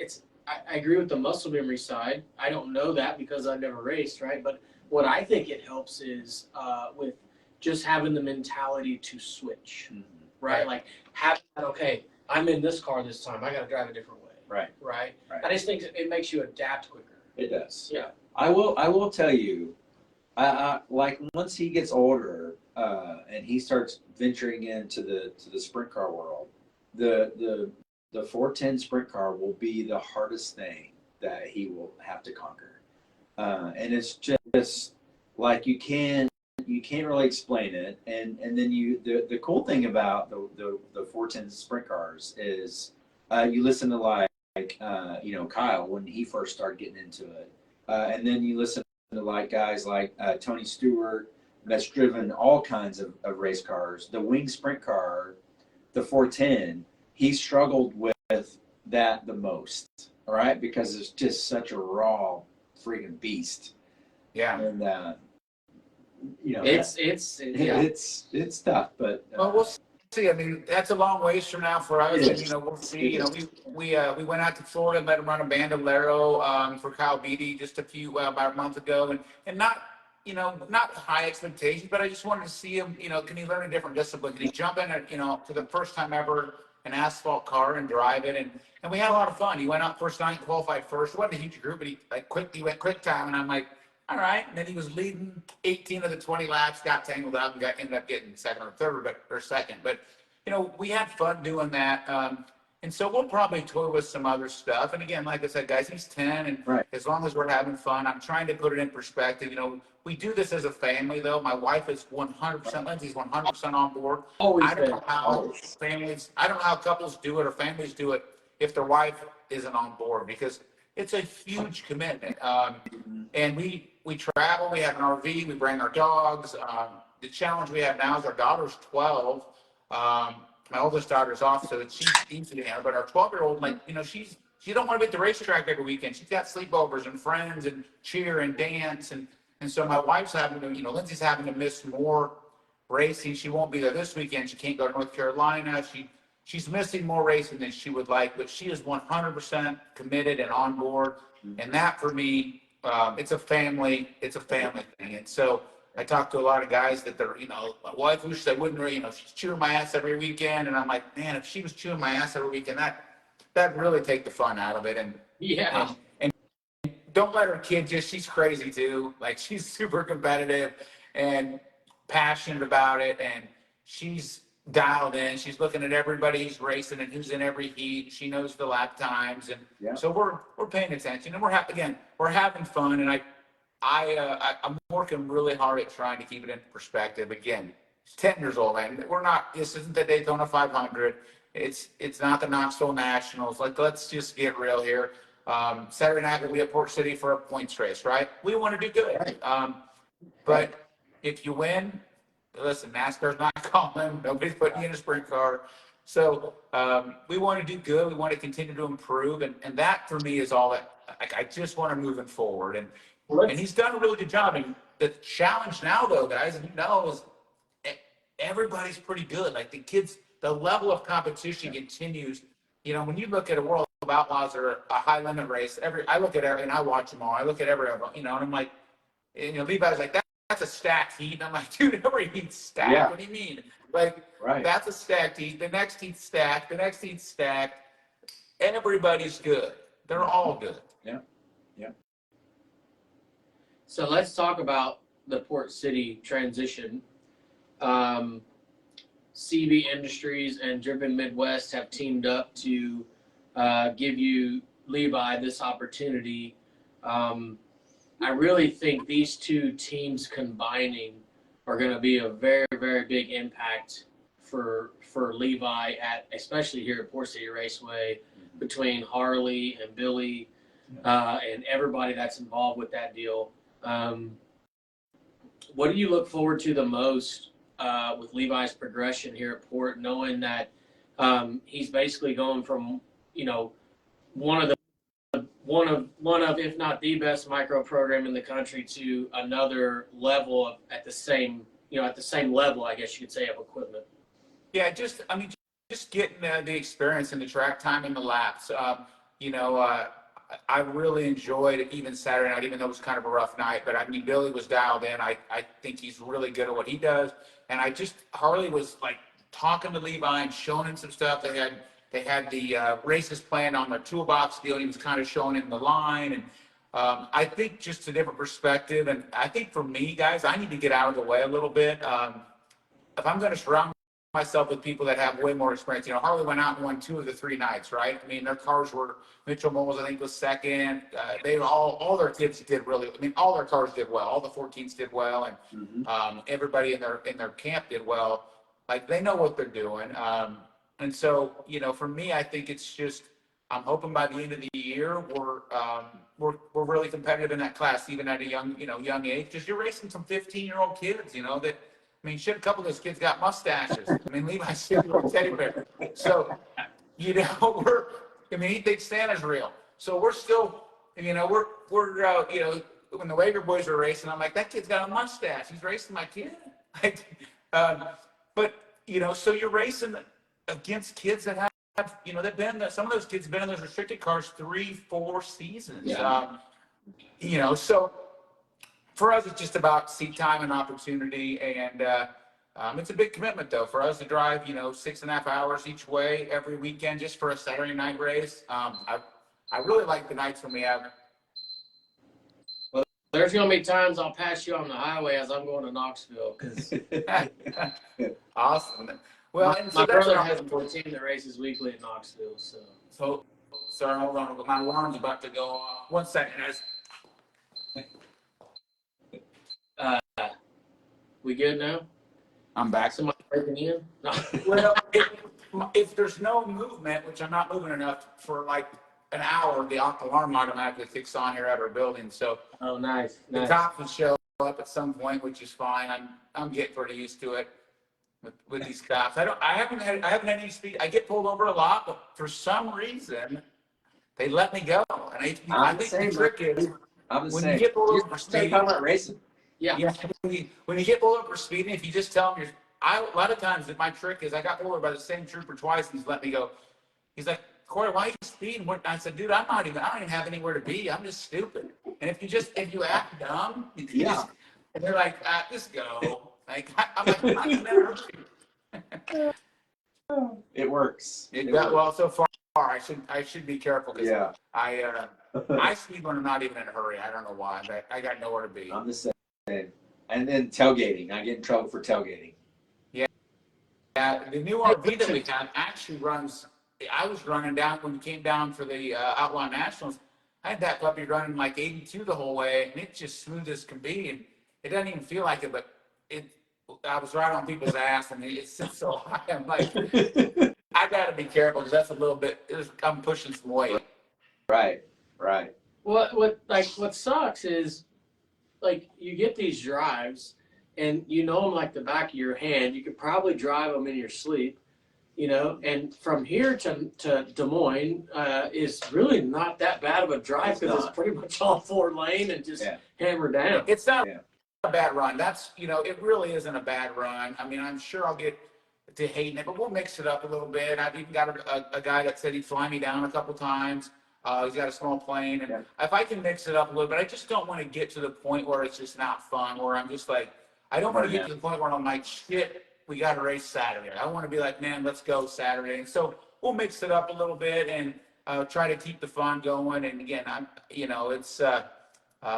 I agree with the muscle memory side. I don't know that because I've never raced, right? But what I think it helps is with just having the mentality to switch, right? Like having that, okay, I'm in this car this time. I got to drive a different way. Right. I just think it makes you adapt quicker. It does. Yeah. I will tell you, I like once he gets older and he starts venturing into the sprint car world, the 410 sprint car will be the hardest thing that he will have to conquer. And it's just like you can't really explain it. And then the cool thing about the 410 sprint cars is you listen to Kyle when he first started getting into it. And then you listen to like guys like Tony Stewart that's driven all kinds of race cars. The wing sprint car, the 410, he struggled with that the most, all right? Because it's just such a raw freaking beast. Yeah. And it's tough, but well, we'll see. I mean, that's a long ways from now for us. And, we'll see. We went out to Florida, met him run a Bandolero for Kyle Beatty just about a month ago, and not high expectations, but I just wanted to see him. Can he learn a different discipline? Can he jump in for the first time ever an asphalt car and drive it? And we had a lot of fun. He went out first night, qualified first. It wasn't a huge group, but he went quick time, and I'm like, all right. And then he was leading 18 of the 20 laps, got tangled up, and ended up getting second or third, or second. But we had fun doing that. And so we'll probably tour with some other stuff. And again, like I said, guys, he's 10, and as long as we're having fun, I'm trying to put it in perspective. We do this as a family, though. My wife is 100%, Lindsay's 100% on board. I don't know how couples do it or families do it if their wife isn't on board, because it's a huge commitment. And we travel, we have an RV, we bring our dogs. The challenge we have now is our daughter's 12. My oldest daughter's off, so she's easy to handle. But our 12-year-old, she don't want to be at the racetrack every weekend. She's got sleepovers and friends and cheer and dance. And so my wife's having to, Lindsay's having to miss more racing. She won't be there this weekend. She can't go to North Carolina. She's missing more racing than she would like, but she is 100% committed and on board. And that for me, it's a family thing. And so I talk to a lot of guys that they're, my wife wishes I wouldn't, she's chewing my ass every weekend. And I'm like, man, if she was chewing my ass every weekend, that really take the fun out of it. And and don't let her kid she's crazy too. Like she's super competitive and passionate about it. And she's dialed in. She's looking at everybody who's racing and who's in every heat. She knows the lap times. And so we're paying attention, and we're having fun. And I'm working really hard at trying to keep it in perspective. Again, he's 10 years old, and this isn't the Daytona 500. It's not the Knoxville Nationals. Let's just get real here. Saturday night we'll be at Port City for a points race, right? We want to do good. But if you win, listen, NASCAR's not calling. Nobody's putting you in a sprint car. So we want to do good. We want to continue to improve, and that for me is all that. Like, I just want to move it forward, and he's done a really good job. And the challenge now, though, guys, you know, is everybody's pretty good. Like the kids, the level of competition continues. You know, when you look at a World of Outlaws or a high limit race, I look at every, and I watch them all. I look at every of them, you know, and I'm like, you know, Levi's like, that's a stacked heat. And I'm like, dude, every heat's stacked. Yeah. What do you mean? Like, Right. that's a stacked heat. The next heat's stacked. The next heat's stacked. And everybody's good. They're all good. Yeah. So let's talk about the Port City transition. CB Industries and Driven Midwest have teamed up to give you, Levi, this opportunity. I really think these two teams combining are going to be a very, very big impact for Levi, especially here at Port City Raceway, between Harley and Billy and everybody that's involved with that deal. What do you look forward to the most with Levi's progression here at Port, knowing that he's basically going from, you know, one of if not the best micro program in the country to another level at the same level, I guess you could say, of equipment. Yeah, just getting the experience and the track time and the laps. You know, I really enjoyed even Saturday night, even though it was kind of a rough night. But I mean, Billy was dialed in. I think he's really good at what he does. And Harley was like talking to Levi and showing him some stuff. They had the races planned on their toolbox deal. He was kind of showing him the line. And I think just a different perspective. And I think for me, guys, I need to get out of the way a little bit. If I'm going to surround myself with people that have way more experience, you know, Harley went out and won 2 of the 3 nights, right? I mean, their cars were, Mitchell Moles, I think, was second. They all their kids did really, I mean, all their cars did well. All the 14s did well. And everybody in their camp did well. Like, they know what they're doing. And so, you know, for me, I think it's just, I'm hoping by the end of the year, we're really competitive in that class, even at a young age, because you're racing some 15-year-old kids, you know, that, I mean, shit, a couple of those kids got mustaches. I mean, Levi's sitting with a teddy bear. So, you know, he thinks Santa's real. So we're still, you know, we're you know, when the Wager boys are racing, I'm like, that kid's got a mustache. He's racing my kid. But, you know, so you're racing against kids that have, you know, some of those kids have been in those restricted cars 3-4 seasons. Yeah. You know, so for us, it's just about seat time and opportunity. And it's a big commitment, though, for us to drive, you know, 6.5 hours each way every weekend just for a Saturday night race. I really like the nights when we have. Well, there's going to be times I'll pass you on the highway as I'm going to Knoxville. Cause Awesome. Well, my brother has a team that races weekly in Knoxville. So, sorry, hold on. My alarm's about to go off. 1 second, guys. We good now? I'm back. Somebody breaking in? No. Well, if there's no movement, which I'm not moving enough for like an hour, the alarm automatically kicks on here at our building. So Oh, nice. the cops will show up at some point, which is fine. I'm getting pretty used to it with these cops. I haven't had any speed. I get pulled over a lot, but for some reason they let me go. And I think the trick is when you get pulled over for speeding. Talking about racing. Yeah. When you get pulled over for speeding, if you just tell them a lot of times my trick is I got pulled over by the same trooper twice and he's let me go. He's like, Kory, why are you speeding? I said, dude, I don't even have anywhere to be. I'm just stupid. And if you act dumb, and they're like, just go. Like, I'm like, I'm not gonna hurt you. It works. Well, so far I should be careful because I speed when I'm not even in a hurry. I don't know why, but I got nowhere to be. I'm the same. And then tailgating. I get in trouble for tailgating. Yeah. The new RV that we have actually runs. I was running down when we came down for the Outlaw Nationals. I had that puppy running like 82 the whole way, and it's just smooth as can be. And it doesn't even feel like it, but I was right on people's ass, and it sits so high. I'm like, I got to be careful because that's a little bit. I'm pushing some weight. Right. What sucks is, like, you get these drives, and you know them like the back of your hand. You could probably drive them in your sleep, you know, and from here to Des Moines is really not that bad of a drive because it's pretty much all 4-lane and just hammer down. It's not a bad run. That's, you know, it really isn't a bad run. I mean, I'm sure I'll get to hating it, but we'll mix it up a little bit. I've even got a guy that said he'd fly me down a couple times. He's got a small plane, and if I can mix it up a little bit, I just don't want to get to the point where it's just not fun, where I'm just like, I don't want to get to the point where I'm like, shit, we got to race Saturday. I want to be like, man, let's go Saturday. And so we'll mix it up a little bit and try to keep the fun going. And again, it's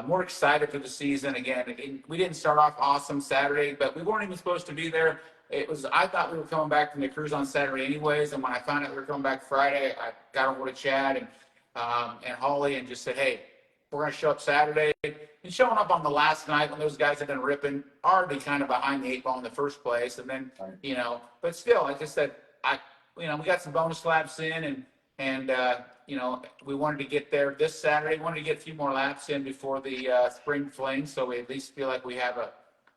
more excited for the season. Again, we didn't start off awesome Saturday, but we weren't even supposed to be there. I thought we were coming back from the cruise on Saturday anyways. And when I found out we were coming back Friday, I got over to Chad and Holly and just said, hey, we're going to show up Saturday. And showing up on the last night when those guys had been ripping, already kind of behind the 8 ball in the first place. And then, but still, like I said, we got some bonus laps in and we wanted to get there this Saturday. We wanted to get a few more laps in before the spring fling. So we at least feel like we have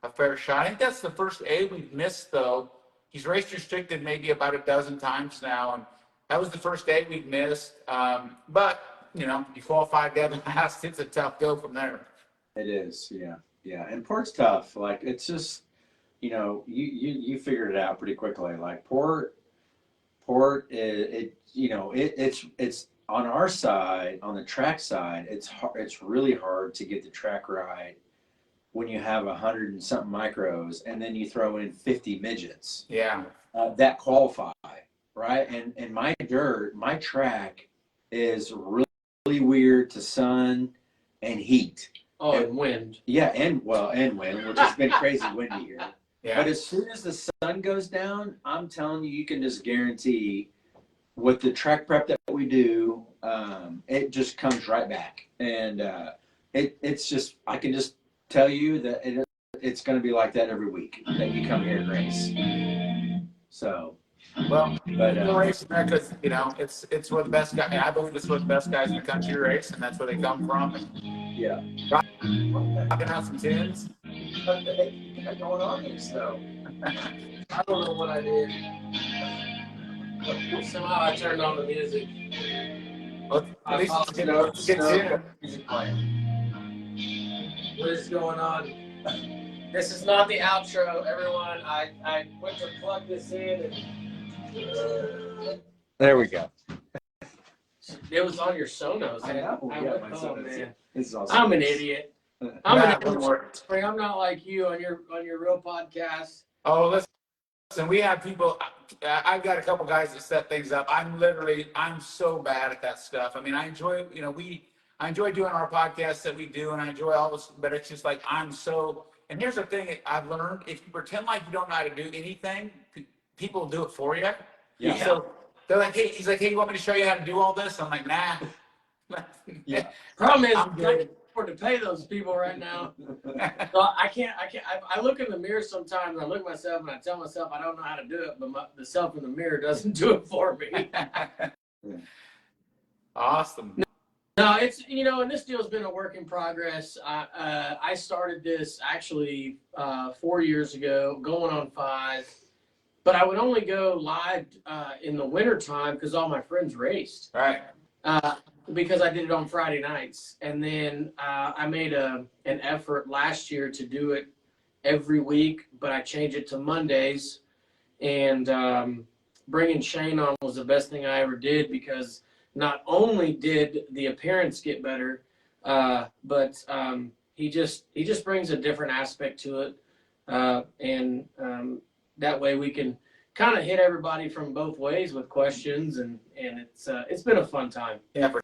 a fair shot. I think that's the first A we've missed though. He's race restricted maybe about a dozen times now. And that was the first day we've missed. But you qualify dead last, it's a tough go from there. It is, yeah. And Port's tough. Like it's just, you figured it out pretty quickly. Like Port, it's on our side, on the track side. It's really hard to get the track right when you have 100 and something micros, and then you throw in 50 midgets. Yeah, that qualify, right? And my track is really weird to sun and heat. Oh, and wind. Yeah, and wind, which has been crazy windy here. Yeah. But as soon as the sun goes down, I'm telling you, you can just guarantee with the track prep that we do, it just comes right back. And it's just, I can just tell you that it's going to be like that every week that you come here and race. So. Well, but race because it's where the best guys. I believe it's where the best guys in the country race, and that's where they come from. And rocking out some tins. What got going on here, so? I don't know what I did. Somehow I turned on the music. Well, at least it's good music playing. What is going on? This is not the outro, everyone. I went to plug this in and There we go. it was on your Sonos. I know. Man. This is awesome. I'm an idiot. I'm not like you on your real podcast. Oh, listen, we have people. I've got a couple guys that set things up. I'm so bad at that stuff. I mean, I enjoy, I enjoy doing our podcasts that we do, and I enjoy all this. But it's just like And here's the thing I've learned: if you pretend like you don't know how to do anything, people do it for you. Yeah. So they're like, hey, he's like, hey, you want me to show you how to do all this? I'm like, nah. Yeah. Problem is, I can't afford to pay those people right now. So I can't. I look in the mirror sometimes. I look at myself and I tell myself I don't know how to do it, but the self in the mirror doesn't do it for me. Awesome. No, it's and this deal's been a work in progress. I started this actually 4 years ago, going on 5. But I would only go live in the wintertime because all my friends raced. Right. Because I did it on Friday nights. And then I made an effort last year to do it every week, but I changed it to Mondays. And bringing Shane on was the best thing I ever did because not only did the appearance get better, but he just brings a different aspect to it. And that way we can kind of hit everybody from both ways with questions, and it's been a fun time. Yeah, for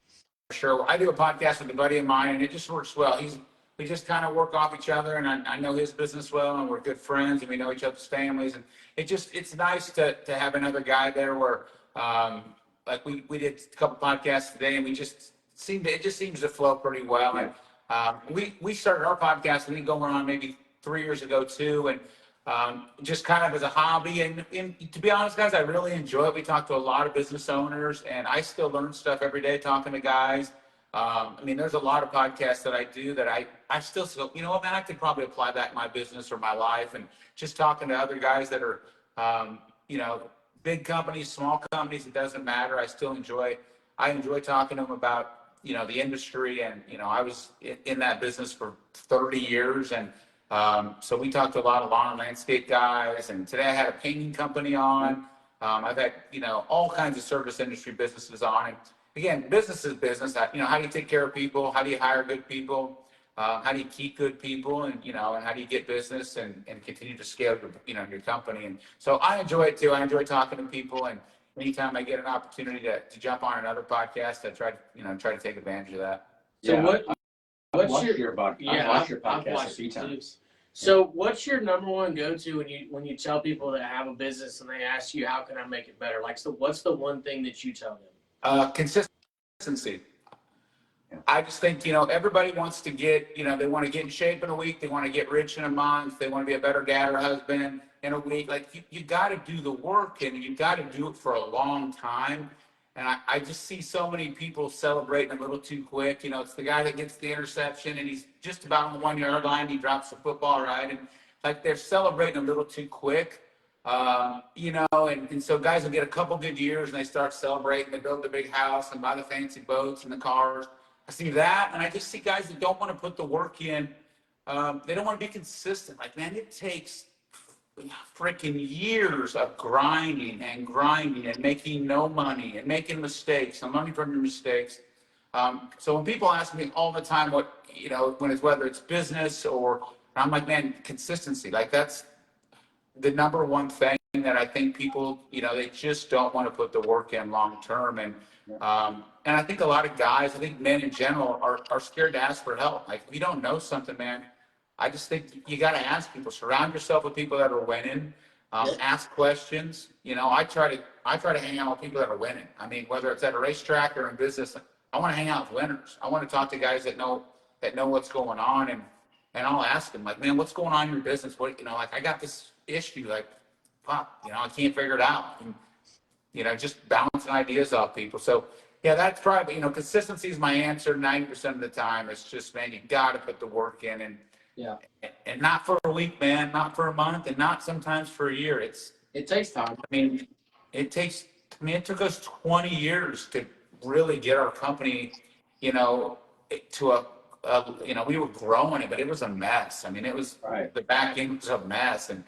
sure. I do a podcast with a buddy of mine, and it just works well. We just kind of work off each other, and I know his business well, and we're good friends, and we know each other's families, and it's nice to have another guy there where like we did a couple podcasts today, and it just seems to flow pretty well. Yeah. And we started our podcast, I think, going on maybe 3 years ago too, and just kind of as a hobby. And to be honest, guys, I really enjoy it. We talk to a lot of business owners, and I still learn stuff every day talking to guys. I mean, there's a lot of podcasts that I do that I still, you know what, man, I could probably apply that in my business or my life, and just talking to other guys that are, big companies, small companies, it doesn't matter. I enjoy talking to them about, the industry. And, I was in that business for 30 years. And so we talked to a lot of lawn and landscape guys. And today I had a painting company on. I've had, all kinds of service industry businesses on. And again, business is business. How do you take care of people? How do you hire good people? How do you keep good people? And, and how do you get business and continue to scale your company? And so I enjoy it too. I enjoy talking to people. And anytime I get an opportunity to jump on another podcast, I try to take advantage of that. So Yeah, what's I've your watched your I've podcast a watched few it too. times. So what's your number one go-to when you tell people that have a business and they ask you, how can I make it better? Like, so what's the one thing that you tell them? Consistency. I just think, everybody wants to get, they want to get in shape in a week. They want to get rich in a month. They want to be a better dad or husband in a week. Like, you got to do the work, and you got to do it for a long time. And I just see so many people celebrating a little too quick. It's the guy that gets the interception and he's just about on the 1 yard line. He drops the football, right? And like, they're celebrating a little too quick. And so guys will get a couple good years and they start celebrating. They build the big house and buy the fancy boats and the cars. I see that. And I just see guys that don't want to put the work in. They don't want to be consistent. Like, man, it takes freaking years of grinding and making no money and making mistakes and learning from your mistakes. So when people ask me all the time whether it's business or, I'm like, man, consistency. Like, that's the number one thing that I think people, they just don't want to put the work in long term. And I think a lot of guys, I think men in general are scared to ask for help. Like, if you don't know something, man, I just think you got to ask people. Surround yourself with people that are winning. Ask questions. I try to hang out with people that are winning. I mean, whether it's at a racetrack or in business, I want to hang out with winners. I want to talk to guys that know what's going on, and I'll ask them, like, man, what's going on in your business? What, like, I got this issue, like, fuck, I can't figure it out. And, just bouncing ideas off people. So yeah, that's probably, consistency is my answer 90% of the time. It's just, man, you got to put the work in, and not for a week, man, not for a month, and not sometimes for a year. It takes time. It took us 20 years to really get our company, to we were growing it, but it was a mess. It was Right. The back end was a mess. And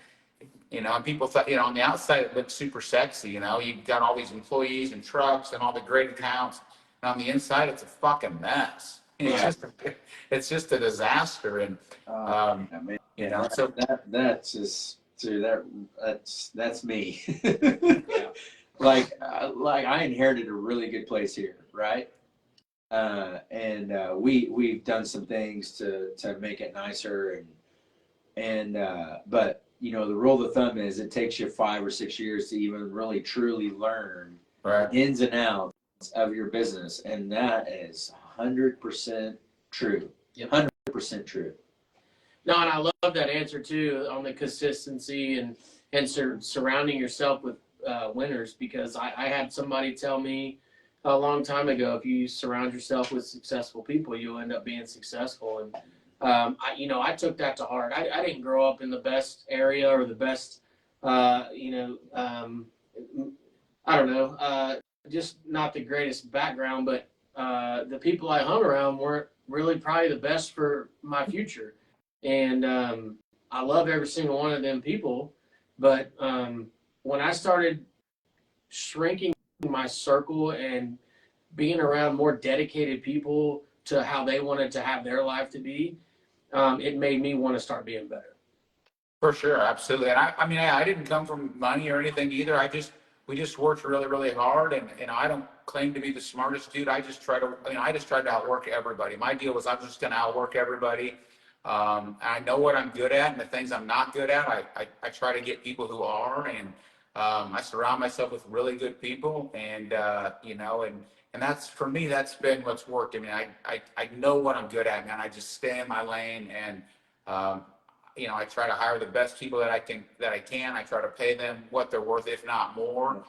people thought, on the outside it looked super sexy. You've got all these employees and trucks and all the great accounts. And on the inside, it's a fucking mess. It's just a disaster. And, so that's just, dude, that's me. Like I inherited a really good place here, right? And we've done some things to make it nicer, but the rule of thumb is it takes you 5 or 6 years to even really truly learn right. the ins and outs of your business, and that is 100% true. Yep. 100% true. No, and I love that answer too on the consistency and surrounding yourself with winners, because I had somebody tell me a long time ago, if you surround yourself with successful people, you'll end up being successful. And I took that to heart. I didn't grow up in the best area or the best, I don't know, just not the greatest background, but the people I hung around weren't really probably the best for my future. And I love every single one of them people. But when I started shrinking my circle and being around more dedicated people to how they wanted to have their life to be, it made me want to start being better. For sure, absolutely. And I didn't come from money or anything either. We just worked really, really hard, and I don't claim to be the smartest dude. I just tried to outwork everybody. My deal was I'm just going to outwork everybody. I know what I'm good at, and the things I'm not good at, I try to get people who are, and I surround myself with really good people, and and that's, for me, that's been what's worked. I know what I'm good at, man. I just stay in my lane, and I try to hire the best people that I can. I try to pay them what they're worth, if not more.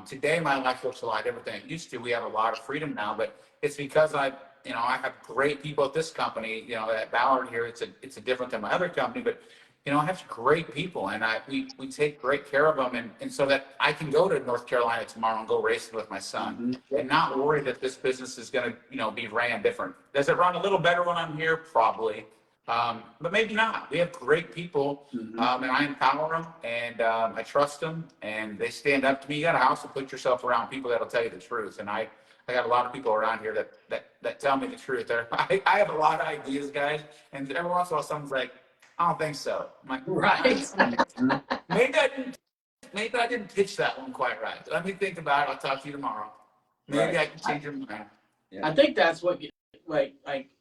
Today, my life looks a lot different than it used to. We have a lot of freedom now, but it's because I have great people at this company. At Ballard here, it's a different than my other company, but I have great people, and we take great care of them, and so that I can go to North Carolina tomorrow and go racing with my son, and not worry that this business is going to, be ran different. Does it run a little better when I'm here? Probably, but maybe not. We have great people, and I empower them, and I trust them, and they stand up to me. You got to also put yourself around people that'll tell you the truth, and I got a lot of people around here that tell me the truth. I have a lot of ideas, guys, and every once in a while someone's like, I don't think so. I'm like, Right. maybe I didn't pitch that one quite right. Let me think about it. I'll talk to you tomorrow. Maybe I can change your mind. I think that's what, like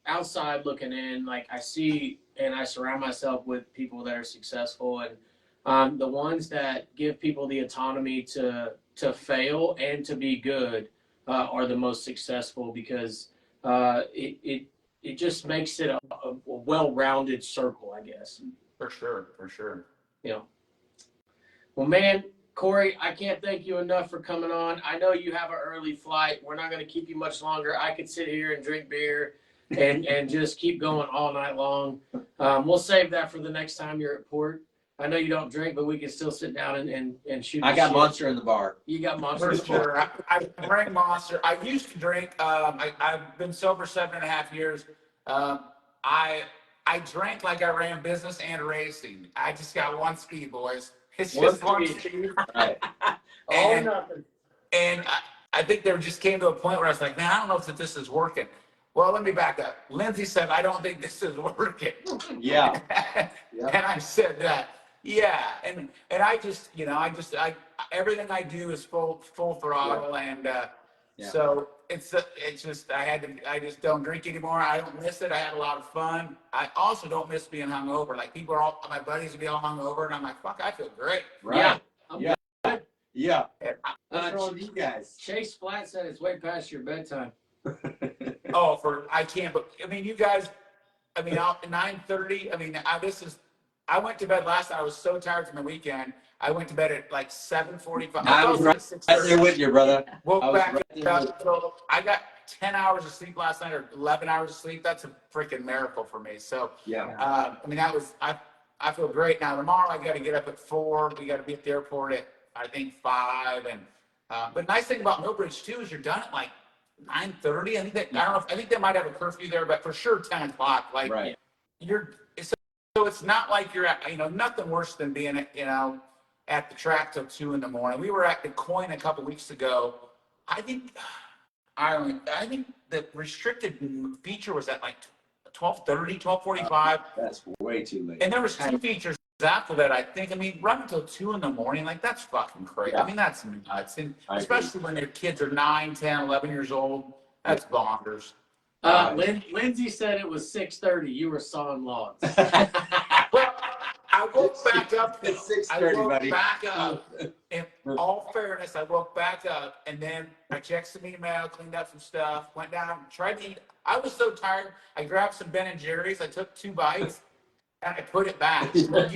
outside looking in, like I see and I surround myself with people that are successful, and the ones that give people the autonomy to fail and to be good are the most successful, because it just makes it a well-rounded circle, I guess. For sure. Well, man, Kory, I can't thank you enough for coming on. I know you have an early flight. We're not going to keep you much longer. I could sit here and drink beer and just keep going all night long. We'll save that for the next time you're at port. I know you don't drink, but we can still sit down and shoot. I got Monster in the bar. You got Monster For in the bar. sure. I drank Monster. I used to drink. I've been sober 7.5 years. I drank like I ran business and racing. I just got one speed, boys. It's just one speed. Right. All or And, nothing. and I think there just came to a point where I was like, man, I don't know if this is working. Well, let me back up. Lindsay said, I don't think this is working. Yeah. And I said that. Yeah. And I just, everything I do is full throttle. And so it's just, I just don't drink anymore. I don't miss it. I had a lot of fun. I also don't miss being hungover. Like my buddies would be all hungover, and I'm like, fuck, I feel great. Right. Yeah. Yeah. What's wrong with you guys? Chase Flat said it's way past your bedtime. I can't, but I mean, you guys, out at 9:30. I went to bed last night. I was so tired from the weekend. I went to bed at like 7:45. I was right there with you, brother. Woke I was back right up. So I got 10 hours of sleep last night, or 11 hours of sleep. That's a freaking miracle for me. So, Yeah. I feel great. Now, tomorrow I got to get up at 4. We got to be at the airport at, I think, 5. And, but nice thing about Millbridge too, is you're done at like 9:30. I think they might have a curfew there, but for sure 10 o'clock. Like, Right. So it's not like you're at, nothing worse than being at the track till 2 in the morning. We were at the Coin a couple weeks ago. I think the restricted feature was at like 12:30, 12:45. That's way too late. And there was 2 features after that, I think. Run until 2 in the morning, like that's fucking crazy. Yeah. That's nuts. And I especially when their kids are 9, 10, 11 years old, that's bonkers. Lindsay said it was 6:30. You were sawing logs. Well, I woke back up. It's I 6:30, woke buddy. back up. In all fairness, I woke back up, and then I checked some email, cleaned up some stuff, went down, tried to eat. I was so tired. I grabbed some Ben and Jerry's. I took 2 bites, and I put it back. You're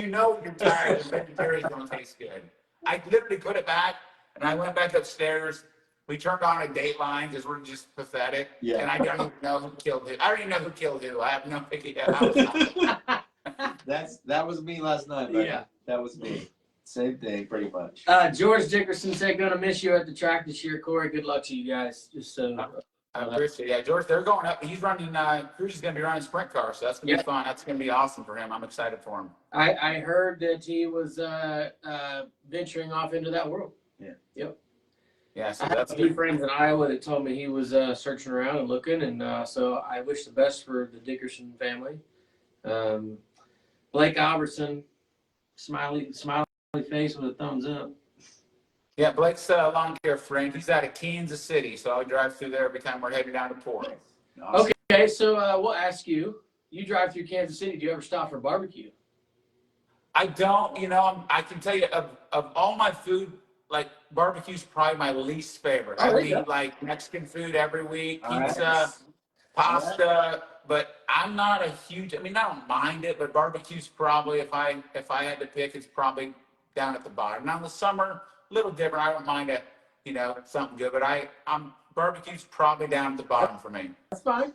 tired, and Ben and Jerry's don't taste good. I literally put it back, and I went back upstairs. We turned on a Dateline because we're just pathetic. Yeah. And I don't even know who killed who. I don't even know who killed who. I have no idea. That was me last night, buddy. Yeah. That was me. Same thing, pretty much. George Dickerson said, "Gonna miss you at the track this year, Kory. Good luck to you guys." Just so. I appreciate it. Yeah, George, they're going up. He's running, Cruz is going to be running sprint car, so that's going to be fun. That's going to be awesome for him. I'm excited for him. I heard that he was venturing off into that world. Yeah. Yep. Yeah, so I have that's a few good. friends in Iowa that told me he was searching around and looking, and so I wish the best for the Dickerson family. Blake Albertson, smiley face with a thumbs up. Yeah, Blake's a lawn care friend. He's out of Kansas City, so I drive through there every time we're heading down to port. Awesome. Okay, so we'll ask you. You drive through Kansas City. Do you ever stop for barbecue? I don't, I can tell you of all my food, like barbecue's probably my least favorite. I eat like Mexican food every week, pizza, pasta, but I'm not a huge. I don't mind it, but barbecue's probably if I had to pick, it's probably down at the bottom. Now in the summer, a little different. I don't mind it, something good, but I'm barbecue's probably down at the bottom for me. That's fine.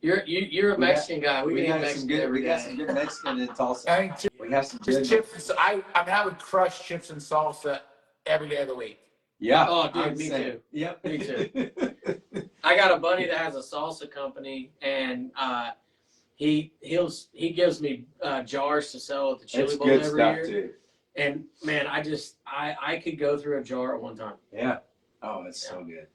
You're a Mexican guy. We can eat got some Mexican good. every We got day. some good Mexican in Tulsa. I think We have some just good. chips. I mean, I would crush chips and salsa every day of the week. Yeah. Oh, dude, I'm me saying. too. Yep. Me too. I got a buddy that has a salsa company, and he gives me jars to sell at the Chili It's Bowl good every stuff year. too. And man, I could go through a jar at one time. Yeah. Oh, it's so good.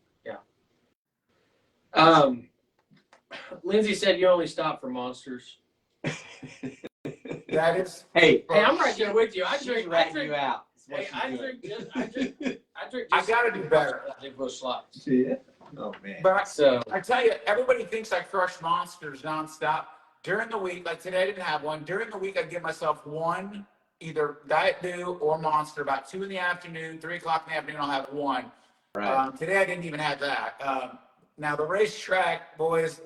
Lindsay said you only stop for Monsters. That is. Hey, Hey, I'm right there with you. I she's drink. I ratting drink. you out. Hey, I drink I just. gotta do better. Bush Lights. Yeah. Oh man. But So I tell you, everybody thinks I crush Monsters nonstop. During the week, like today I didn't have one. During the week, I give myself one, either Diet Dew or Monster. About 2 in the afternoon, 3 o'clock in the afternoon, I'll have one. Right. Today I didn't even have that. Now the racetrack, boys,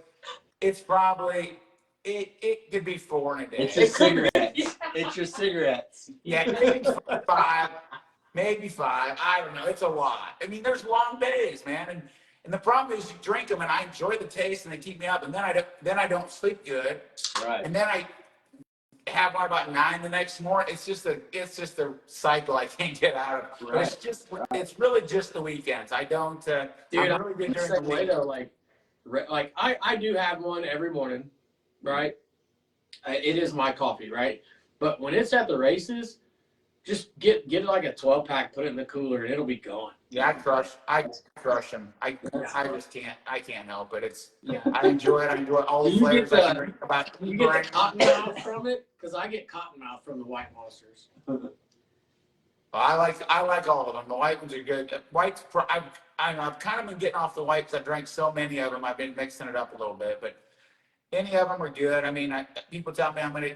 it's probably it could be 4 in a day. It's your cigarettes. It's your cigarettes. Yeah, maybe 5, maybe 5. I don't know. It's a lot. I mean, there's long days, man, and the problem is you drink them and I enjoy the taste and they keep me up, and then I don't sleep good, Right. and then I have one about 9 the next morning. It's just a cycle I can't get out of. But it's really just the weekends. I don't. dude, I'm I'm really good the during the same way week. though. Like I do have one every morning, right? It is my coffee, right? But when it's at the races, just get like a 12-pack, put it in the cooler, and it'll be gone. Yeah, I crush them. I just can't. I can't help it. Yeah. I enjoy it. I enjoy all the You get flavors I can drink about. You get the cotton mouth from it, because I get cotton mouth from the White Monsters. I like all of them. The white ones are good. Whites, I've kind of been getting off the white because I drank so many of them. I've been mixing it up a little bit, but any of them are good. I mean, people tell me I'm gonna,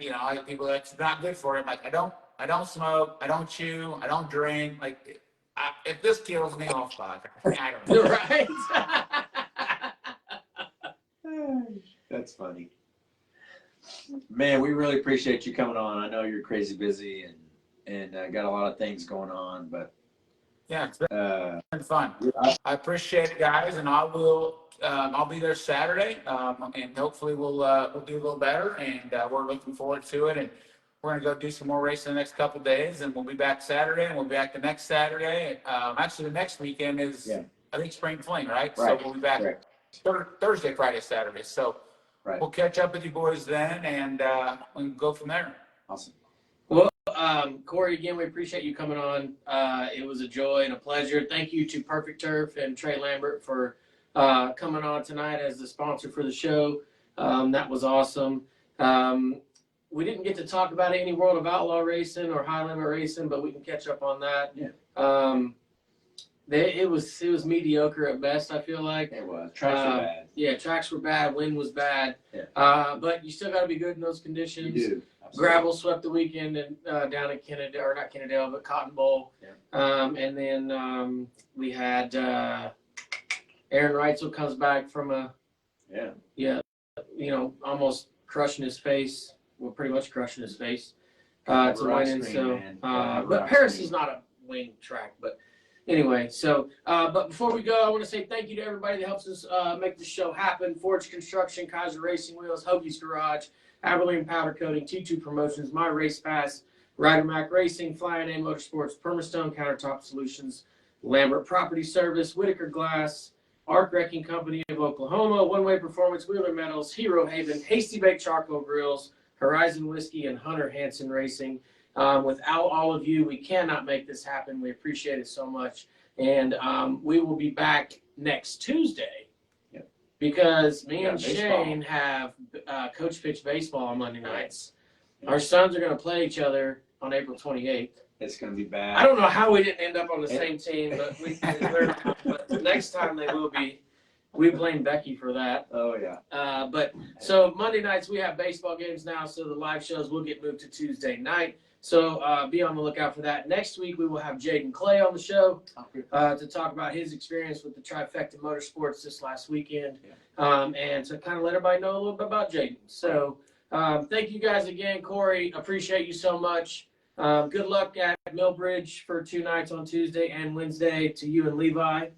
people that's not good for it. I'm like, I don't smoke, I don't chew, I don't drink. Like, if this kills me, oh fuck, I don't know. Right? That's funny. Man, we really appreciate you coming on. I know you're crazy busy and got a lot of things going on, but Yeah, it's been fun. I appreciate it, guys, and I'll be there Saturday, and hopefully we'll do a little better, and we're looking forward to it. And we're gonna go do some more racing the next couple of days, and we'll be back Saturday, and we'll be back the next Saturday. Actually, the next weekend is I think Spring Fling, right? So we'll be back Thursday, Friday, Saturday. So we'll catch up with you boys then, and we can go from there. awesome. Well, Kory, again, we appreciate you coming on. It was a joy and a pleasure. Thank you to Perfect Turf and Trey Lambert for coming on tonight as the sponsor for the show. That was awesome. We didn't get to talk about any World of Outlaw racing or high limit racing, but we can catch up on that. Yeah. It was mediocre at best, I feel like. It was. Tracks were bad. Yeah, tracks were bad. Wind was bad. Yeah. But you still got to be good in those conditions. You do. Absolutely. Gravel swept the weekend and down at Kennedale, or not Kennedale, but Cotton Bowl. Yeah. And then we had Aaron Reitzel comes back from almost crushing his face. Well, pretty much crushing his face to win. So, but Paris is not a wing track, but anyway. So, but before we go, I want to say thank you to everybody that helps us make this show happen. Forge Construction, Kaiser Racing Wheels, Hoagie's Garage, Abilene Powder Coating, T2 Promotions, My Race Pass, Ryder Mac Racing, Flying A Motorsports, Permastone Countertop Solutions, Lambert Property Service, Whitaker Glass, Arc Wrecking Company of Oklahoma, One Way Performance, Wheeler Metals, Hero Haven, Hasty Baked Charcoal Grills, Horizon Whiskey, and Hunter Hansen Racing. Without all of you, we cannot make this happen. We appreciate it so much. And we will be back next Tuesday because me and Shane have Coach Pitch baseball on Monday nights. Yeah. Our sons are going to play each other on April 28th. It's going to be bad. I don't know how we didn't end up on the same team, but but next time they will be. We blame Becky for that. Oh, yeah. But so Monday nights we have baseball games now, so the live shows will get moved to Tuesday night. So be on the lookout for that. Next week we will have Jaden Clay on the show to talk about his experience with the Trifecta Motorsports this last weekend, and to kind of let everybody know a little bit about Jaden. So thank you guys again, Kory. Appreciate you so much. Good luck at Millbridge for 2 nights on Tuesday and Wednesday to you and Levi.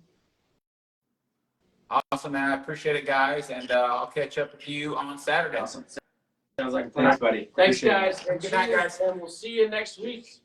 Awesome, man. I appreciate it, guys, and I'll catch up with you on Saturday. Awesome. Sounds like a plan. Thanks, buddy. Thanks, Appreciate it. guys. And Good night, guys. And we'll see you next week.